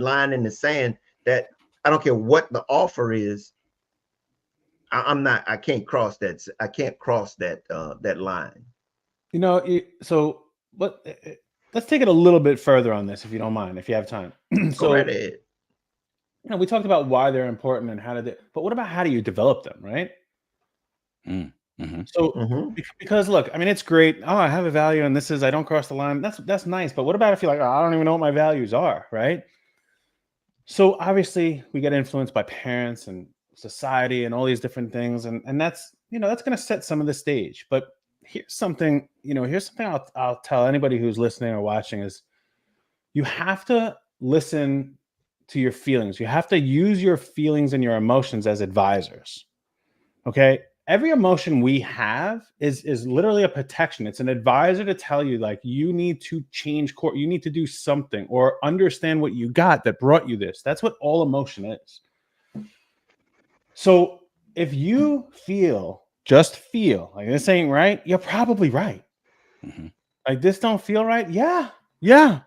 line in the sand that I don't care what the offer is, I'm not. I can't cross that. I can't cross that line. You know, so let's take it a little bit further on this, if you don't mind, if you have time. Go right So, ahead. we talked about why they're important and how to do, but what about how do you develop them, right? Mm. Mhm. So, Mm-hmm. because look, I mean, it's great. Oh, I have a value, and this is I don't cross the line. That's nice. But what about if you're like, oh, I don't even know what my values are, right? So obviously, we get influenced by parents and society and all these different things, and that's that's going to set some of the stage. But here's something I'll tell anybody who's listening or watching is you have to listen to your feelings. You have to use your feelings and your emotions as advisors. Okay. Every emotion we have is literally a protection. It's an advisor to tell you, like, you need to change course, you need to do something or understand what you got that brought you this. That's what all emotion is. So if you just feel like this ain't right, you're probably right. Mhm. Like, this don't feel right. Yeah. Yeah.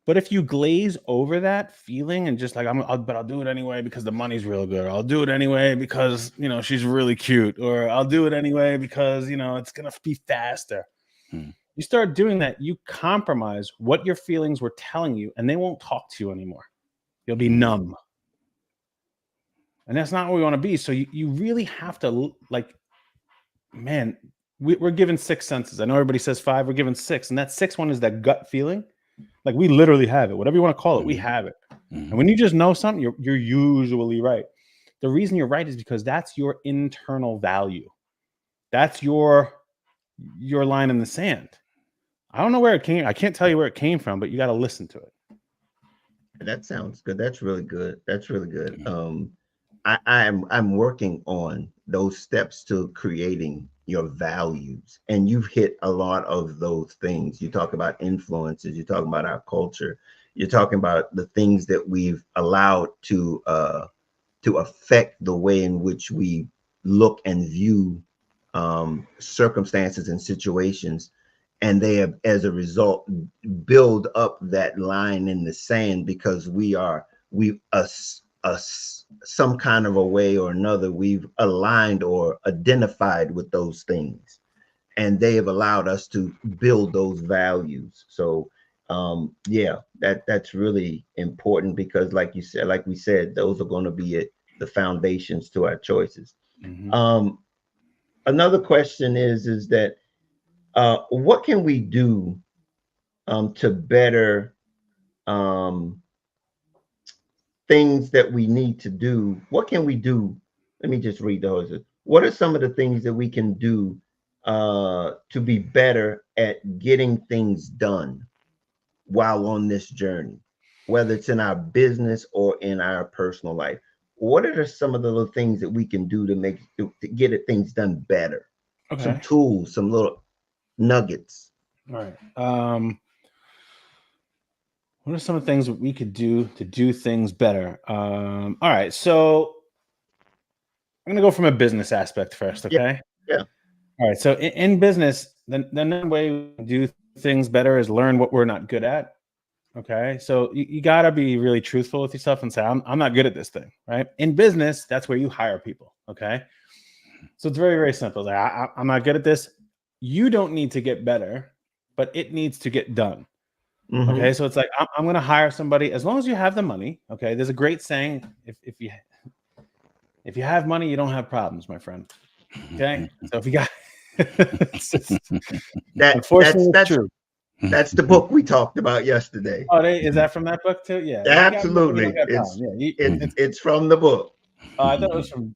But if you glaze over that feeling and just like, but I'll do it anyway because the money's real good. Or I'll do it anyway because, she's really cute. Or I'll do it anyway because, it's going to be faster. Mm. You start doing that, you compromise what your feelings were telling you, and they won't talk to you anymore. You'll be Mm. numb. And that's not what we want to be. So you really have to, like, man, we're given six senses. I know everybody says five, we're given six. And that sixth one is that gut feeling. Like, we literally have it. Whatever you want to call it, we Mhm. have it. And Mhm. when you just know something, you're usually right. The reason you're right is because that's your internal value. That's your line in the sand. I don't know where it came. I can't tell you where it came from, but you got to listen to it. That sounds good. That's really good. That's really good. Mhm. I'm working on those steps to creating your values, and you've hit a lot of those things. You talk about influences. You talk about our culture. You're talking about the things that we've allowed to affect the way in which we look and view circumstances and situations. And they have, as a result, build up that line in the sand, because we some kind of a way or another, we've aligned or identified with those things, and they have allowed us to build those values. So yeah, that's really important, because like you said, like we said, those are going to be the foundations to our choices. Mhm. um Another question is that what can we do to better um things that we need to do? What can we do? Let me just read those. What are some of the things that we can do to be better at getting things done while on this journey, whether it's in our business or in our personal life? What are some of the little things that we can do to get things done better? Some Okay. tools, some little nuggets. All right. What are some of the things that we could do to do things better? All right. So I'm going to go from a business aspect first. Yeah, Okay. yeah. All right. So in business, the number way we do things better is learn what we're not good at. Okay. So you got to be really truthful with yourself and say, I'm not good at this thing. Right. In business, that's where you hire people. Okay. So it's very, very simple. Like, I'm not good at this. You don't need to get better, but it needs to get done. Okay. Mm-hmm. So it's like, I'm going to hire somebody as long as you have the money. Okay. There's a great saying. If you If you have money, you don't have problems, my friend. Okay, so if you got, it's just, That unfortunately, it's true. that's the book we talked about yesterday. Oh, is that from that book too? Yeah. If you got money, you don't Absolutely. got problems. Yeah. It's from the book. I thought it was from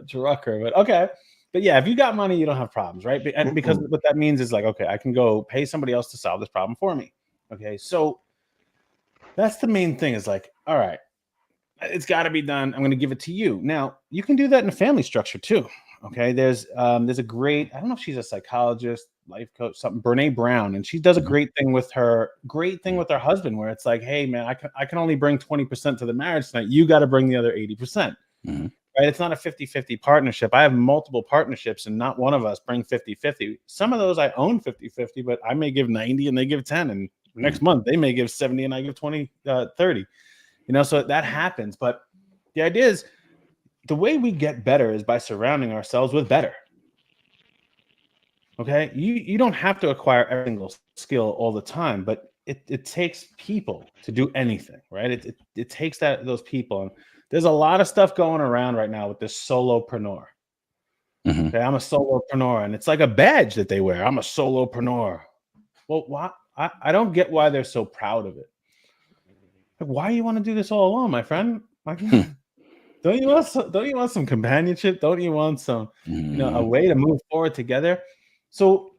Drucker, but okay. But yeah, if you got money, you don't have problems, right? And because what that means is like, okay, I can go pay somebody else to solve this problem for me. Okay, so that's the main thing. Is like, all right, it's got to be done. I'm going to give it to you. Now, you can do that in a family structure too. Okay, there's a great, I don't know if she's a psychologist, life coach, something, Brene Brown, and she does a great thing with her husband, where it's like, hey man, I can only bring 20% to the marriage tonight. You got to bring the other 80%. Mm-hmm. Right? It's not a 50-50 partnership. I have multiple partnerships and not one of us bring 50-50. Some of those I own 50-50, but I may give 90 and they give 10. And next month they may give 70 and I give 20, 30. You know, so that happens. But the idea is the way we get better is by surrounding ourselves with better. Okay. You don't have to acquire every single skill all the time, but it takes people to do anything, right? It takes those people. And there's a lot of stuff going around right now with this solopreneur. Mm-hmm. Okay, I'm a solopreneur, and it's like a badge that they wear. I'm a solopreneur. Well, why? I don't get why they're so proud of it. Like, why you want to do this all alone, my friend? Like, don't you want some companionship? Don't you want some, a way to move forward together? So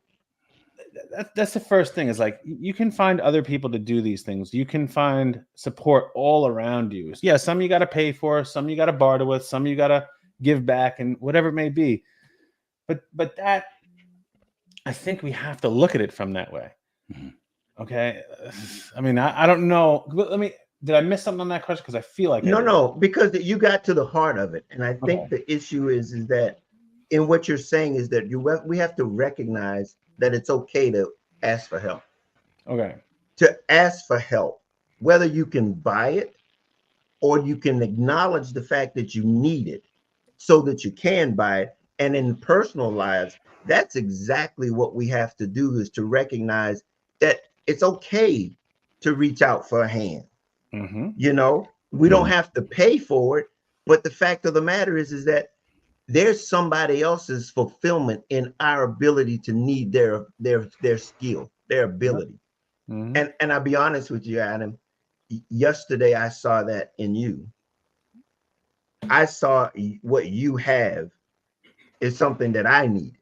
that's the first thing, is like, you can find other people to do these things. You can find support all around you. Yeah, some you got to pay for, some you got to barter with, some you got to give back, and whatever it may be. But that, I think we have to look at it from that way. Okay, I mean, I don't know. Did I miss something on that question? Because I feel like no, because you got to the heart of it, and I think the issue is that in what you're saying is that we have to recognize that it's okay to ask for help. Okay. To ask for help, whether you can buy it or you can acknowledge the fact that you need it so that you can buy it. And in personal lives, that's exactly what we have to do, is to recognize that it's okay to reach out for a hand. You know, we don't have to pay for it, but the fact of the matter is that there's somebody else's fulfillment in our ability to need their skill, their ability. And I'll be honest with you, Adam, yesterday I saw that in you. I saw what you have is something that I need.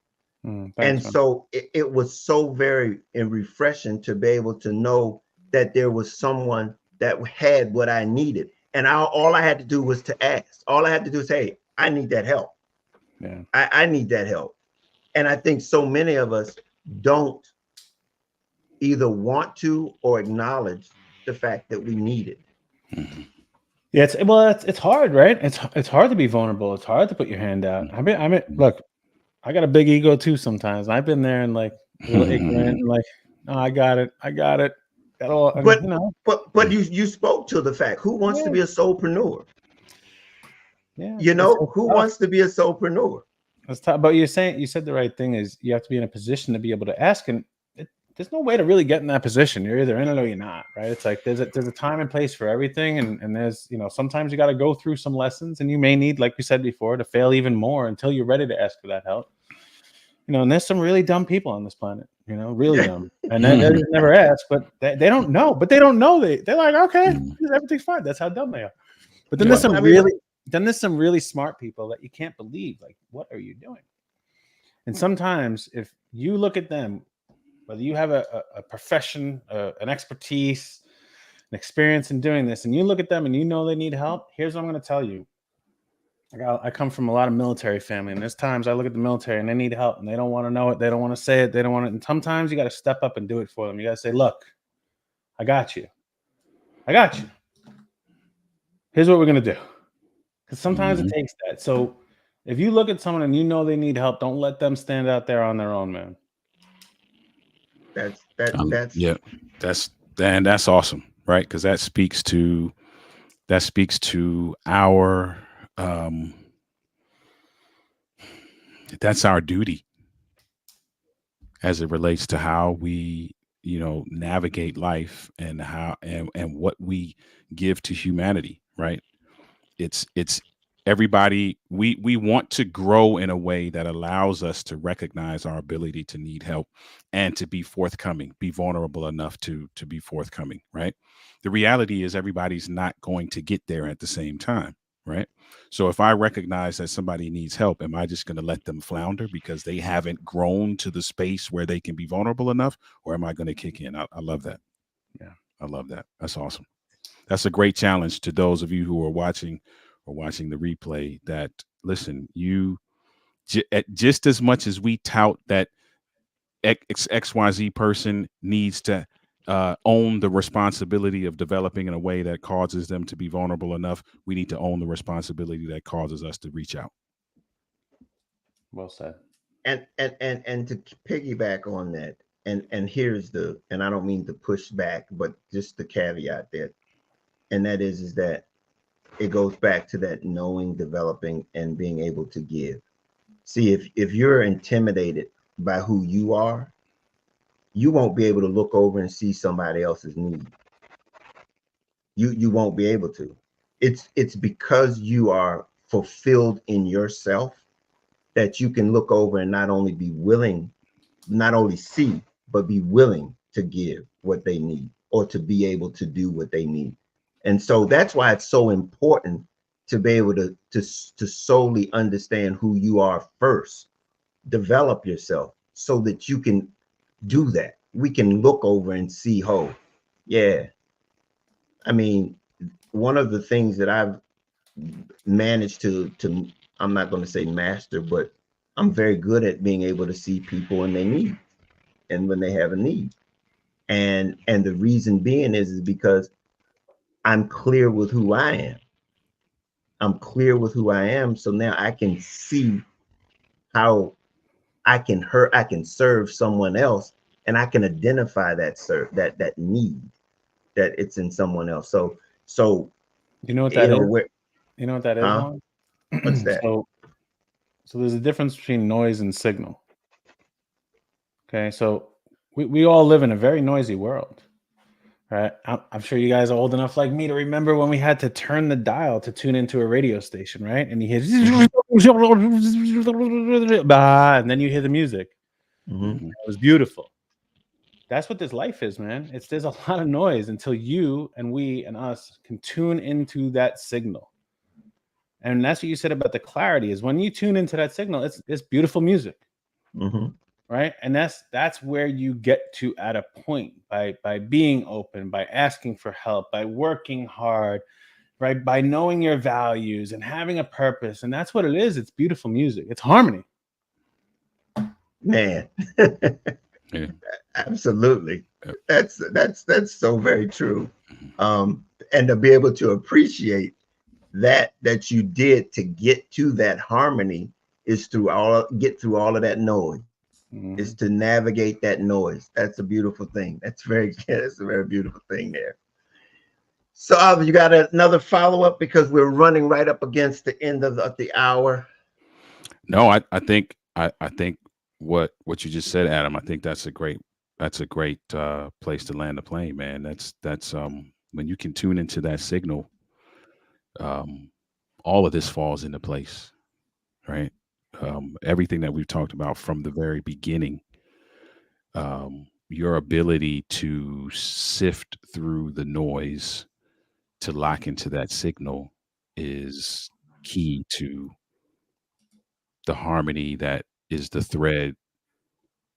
And so it was so very refreshing to be able to know that there was someone that had what I needed. And all I had to do was to ask. All I had to do is, hey, I need that help. Yeah, I need that help. And I think so many of us don't either want to or acknowledge the fact that we need it. Yeah, it's hard, right? It's hard to be vulnerable. It's hard to put your hand out. I mean, look, I got a big ego too sometimes. I've been there and like real ignorant and like, oh, I got it. Got all, but you know. But you spoke to the fact. Who wants to be a soulpreneur? Yeah, you know, who wants to be a soulpreneur? Let's talk about, you said the right thing, is you have to be in a position to be able to ask, and there's no way to really get in that position. You're either in it or you're not, right? It's like there's a time and place for everything, and there's, sometimes you got to go through some lessons, and you may need, like we said before, to fail even more until you're ready to ask for that help. And there's some really dumb people on this planet, really dumb, and they just never ask, but they don't know. But they don't know, they're like, okay, everything's fine. That's how dumb they are. But then there's some really smart people that you can't believe. Like, what are you doing? And sometimes if you look at them, whether you have a profession, an expertise, an experience in doing this, and you look at them and they need help, here's what I'm going to tell you. I come from a lot of military family, and there's times I look at the military and they need help, and they don't want to know it. They don't want to say it. They don't want it. And sometimes you got to step up and do it for them. You got to say, look, I got you. Here's what we're going to do. Because sometimes it takes that. So if you look at someone and they need help, don't let them stand out there on their own, man. That's awesome, right? Because that speaks to our that's our duty as it relates to how we navigate life, and how and what we give to humanity, right? It's everybody, we want to grow in a way that allows us to recognize our ability to need help and to be forthcoming, be vulnerable enough to be forthcoming, right? The reality is everybody's not going to get there at the same time, right? So if I recognize that somebody needs help, am I just going to let them flounder because they haven't grown to the space where they can be vulnerable enough, or am I going to kick in? I love that. Yeah, I love that. That's awesome. That's a great challenge to those of you who are watching or watching the replay. That listen, you just as much as we tout that XYZ person needs to own the responsibility of developing in a way that causes them to be vulnerable enough, we need to own the responsibility that causes us to reach out. Well said. And to piggyback on that, and here's the, and I don't mean to push back, but just the caveat there, and that is that it goes back to that knowing, developing, and being able to give. See, if you're intimidated by who you are, you won't be able to look over and see somebody else's need. You won't be able to. It's because you are fulfilled in yourself that you can look over and not only be willing, not only see, but be willing to give what they need or to be able to do what they need. And so that's why it's so important to be able to solely understand who you are first, develop yourself so that you can do that. We can look over and see, oh, yeah. I mean, one of the things that I've managed to I'm not going to say master, but I'm very good at being able to see people when they need and when they have a need. And the reason being is because I'm clear with who I am. I'm clear with who I am. So now I can see how I can serve someone else, and I can identify that need that it's in someone else. So You know what that is? where, You know what that is, Juan? what's that? So there's a difference between noise and signal. Okay, so we all live in a very noisy world, right? I'm sure you guys are old enough like me to remember when we had to turn the dial to tune into a radio station, right? And you hear, and then you hear the music. Mm-hmm. It was beautiful. That's what this life is, man. There's a lot of noise until you and we and us can tune into that signal. And that's what you said about the clarity is when you tune into that signal, it's beautiful music. Mm-hmm. Right. And that's where you get to at a point by being open, by asking for help, by working hard, right? By knowing your values and having a purpose. And that's what it is. It's beautiful music. It's harmony. Man. Yeah. Absolutely. That's so very true. And to be able to appreciate that you did to get to that harmony is get through all of that noise. Mm-hmm. Is to navigate that noise. That's a beautiful thing. That's a very beautiful thing there. So you got another follow-up because we're running right up against the end of the hour. No, I think what you just said, Adam, I think that's a great place to land the plane, man. That's when you can tune into that signal, all of this falls into place, right? Everything that we've talked about from the very beginning, your ability to sift through the noise to lock into that signal is key to the harmony that is the thread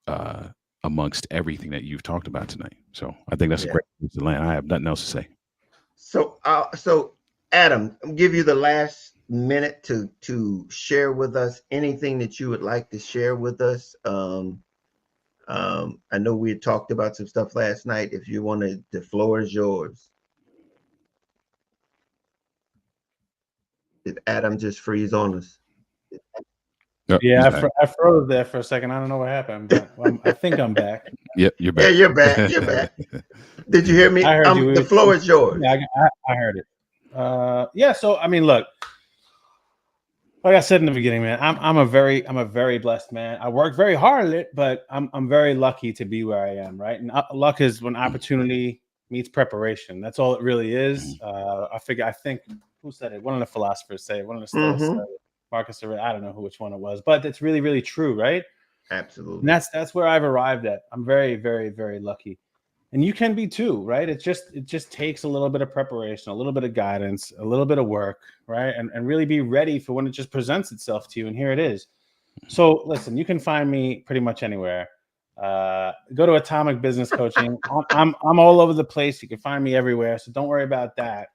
uh, amongst everything that you've talked about tonight. So I think that's a great place to land. I have nothing else to say. So Adam, I'll give you the last minute to share with us anything that you would like to share with us. I know we had talked about some stuff last night. If you want to, the floor is yours. Did Adam just freeze on us? Yeah, I froze there for a second. I don't know what happened, but I think I'm back. Yep, you're back. Yeah, you're back. You're back. Did you hear me? I heard you. The floor is yours. Yeah, I heard it. Yeah. So I mean, look, like I said in the beginning, man, I'm a very blessed man. I work very hard at it, but I'm very lucky to be where I am. Right, and luck is when opportunity meets preparation. That's all it really is. I think who said it? One of the philosophers say it. One of the Stoics said Mm-hmm. it. Marcus Aurelius. I don't know which one it was, but it's really, really true, right? And Absolutely. that's where I've arrived at. I'm very, very, very lucky, and you can be too, right? It just takes a little bit of preparation, a little bit of guidance, a little bit of work, right? And really be ready for when it just presents itself to you. And here it is. So listen, you can find me pretty much anywhere. Go to Atomic Business Coaching. I'm all over the place. You can find me everywhere. So don't worry about that.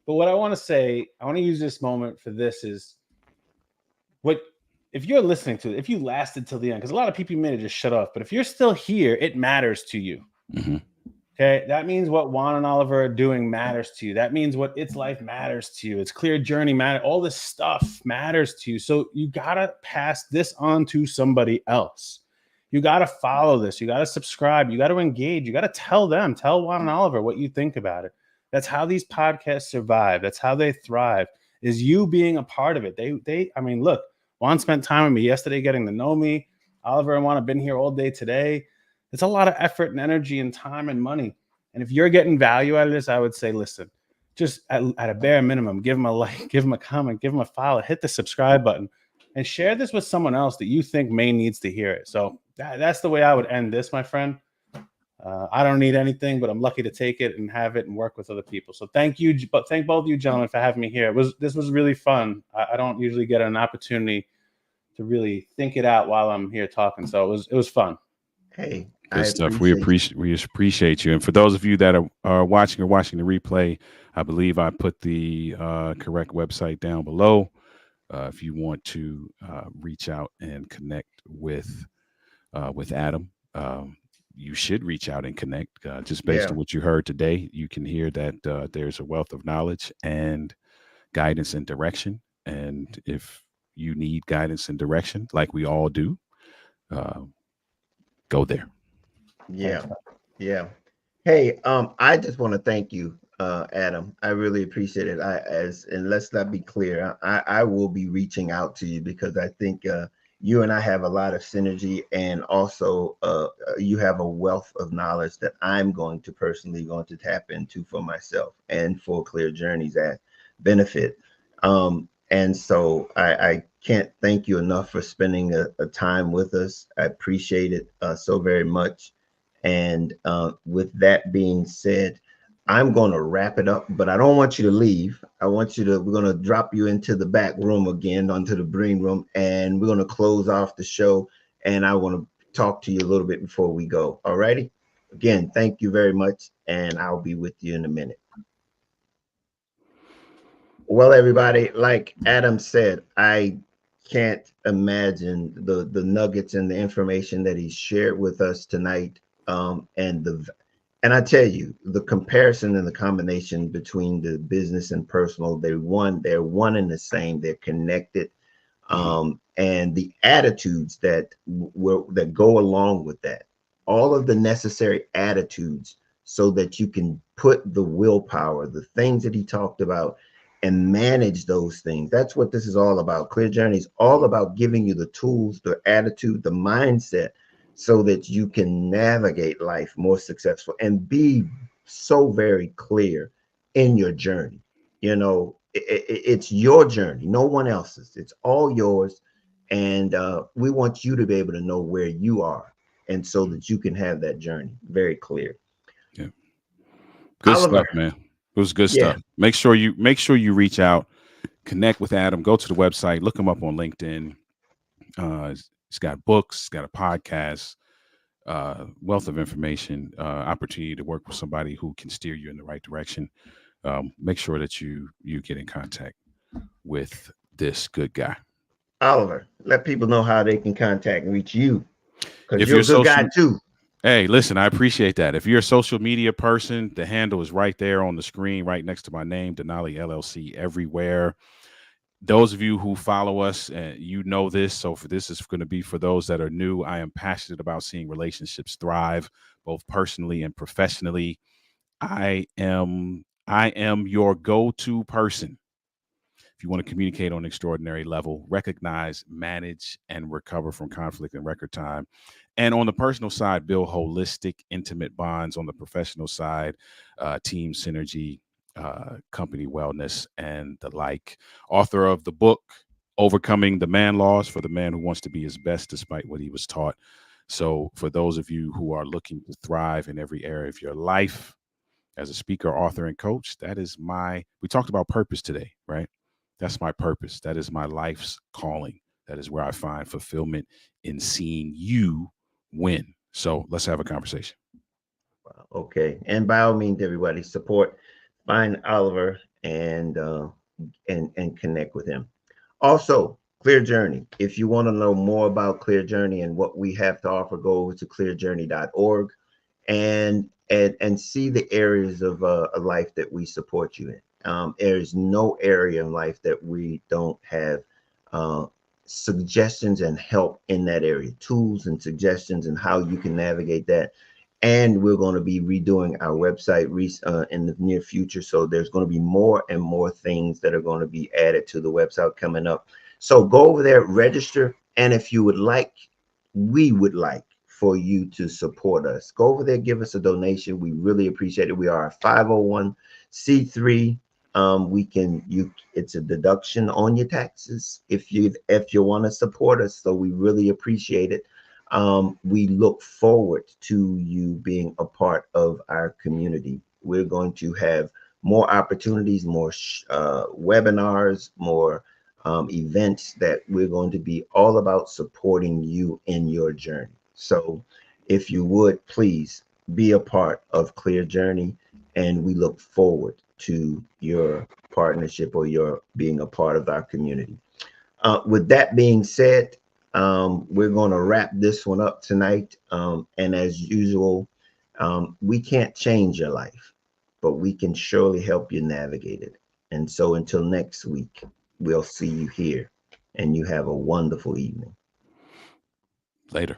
But what I want to say, I want to use this moment for this is what if you're listening to it, if you lasted till the end, because a lot of people may have just shut off, but if you're still here, it matters to you. Mm-hmm. Okay. That means what Juan and Oliver are doing matters to you. That means what It's Life matters to you. It's Clear Journey matter. All this stuff matters to you. So you gotta pass this on to somebody else. You gotta follow this. You gotta subscribe. You gotta engage. You gotta tell them, tell Juan and Oliver what you think about it. That's how these podcasts survive. That's how they thrive. Is you being a part of it. I mean, look, Juan spent time with me yesterday getting to know me. Oliver and Juan have been here all day today. It's a lot of effort and energy and time and money. And if you're getting value out of this, I would say, listen, just at a bare minimum, give them a like, give them a comment, give them a follow, hit the subscribe button, and share this with someone else that you think may needs to hear it. So that's the way I would end this, my friend. I don't need anything, but I'm lucky to take it and have it and work with other people. So thank you, but thank both of you gentlemen for having me here. This was really fun. I don't usually get an opportunity to really think it out while I'm here talking. So it was fun. Hey, Good I stuff. appreciate We appreciate you. And for those of you that are watching the replay, I believe I put the correct website down below. If you want to reach out and connect with Adam, you should reach out and connect. Just you. based Yeah. on what you heard today, you can hear that there's a wealth of knowledge and guidance and direction. And if you need guidance and direction, like we all do, uh, go there. Yeah. Yeah. Hey, I just want to thank you, Adam. I really appreciate it. And let's not be clear, I will be reaching out to you because I think you and I have a lot of synergy, and also you have a wealth of knowledge that I'm going to tap into for myself and for Clear Journeys at benefit. And so I can't thank you enough for spending a time with us. I appreciate it so very much. And with that being said, I'm going to wrap it up, but I don't want you to leave. We're going to drop you into the back room again, onto the green room, and we're going to close off the show. And I want to talk to you a little bit before we go. All righty. Again, thank you very much. And I'll be with you in a minute. Well, everybody, like Adam said, I can't imagine the nuggets and the information that he shared with us tonight. And I tell you, the comparison and the combination between the business and personal, they're one and the same. They're connected. And the attitudes that go along with that, all of the necessary attitudes, so that you can put the willpower, the things that he talked about, and manage those things. That's what this is all about. Clear Journey is all about giving you the tools, the attitude, the mindset, so that you can navigate life more successful and be so very clear in your journey. It's your journey, no one else's. It's all yours. And we want you to be able to know where you are, and so that you can have that journey very clear. Yeah. Good Oliver, stuff, man. It was good yeah, stuff. Make sure you reach out, connect with Adam, go to the website, look him up on LinkedIn. He's got books, he's got a podcast, wealth of information, opportunity to work with somebody who can steer you in the right direction. Make sure that you get in contact with this good guy. Oliver, let people know how they can contact and reach you, because If you're you're a good guy social, too. hey, listen, I appreciate that. If you're a social media person, the handle is right there on the screen, right next to my name, Denali LLC, everywhere. Those of you who follow us, you know this. So this is going to be for those that are new. I am passionate about seeing relationships thrive, both personally and professionally. I am your go-to person. If you want to communicate on an extraordinary level, recognize, manage, and recover from conflict in record time. And on the personal side, build holistic, intimate bonds. On the professional side, team synergy, company wellness and the like. Author of the book Overcoming the Man Laws for the Man Who Wants to Be His Best Despite What He Was Taught. So, for those of you who are looking to thrive in every area of your life, as a speaker, author, and coach, that is we talked about purpose today, right? That's my purpose. That is my life's calling. That is where I find fulfillment in seeing you win. So let's have a conversation. Okay. And by all means, everybody support, find Oliver and connect with him. Also, Clear Journey. If you want to know more about Clear Journey and what we have to offer, go over to clearjourney.org and see the areas of life that we support you in. There's no area in life that we don't have uh, suggestions and help in that area, tools and suggestions and how you can navigate that. And we're going to be redoing our website in the near future. So there's going to be more and more things that are going to be added to the website coming up. So go over there, register. And if you would like, we would like for you to support us. Go over there, give us a donation. We really appreciate it. We are a 501c3. It's a deduction on your taxes if you want to support us. So we really appreciate it. We look forward to you being a part of our community. We're going to have more opportunities, more webinars, more events that we're going to be all about supporting you in your journey. So if you would, please be a part of Clear Journey, and we look forward to your partnership or your being a part of our community. With that being said, we're going to wrap this one up tonight. And as usual, we can't change your life, but we can surely help you navigate it. And so until next week, we'll see you here, and you have a wonderful evening. Later.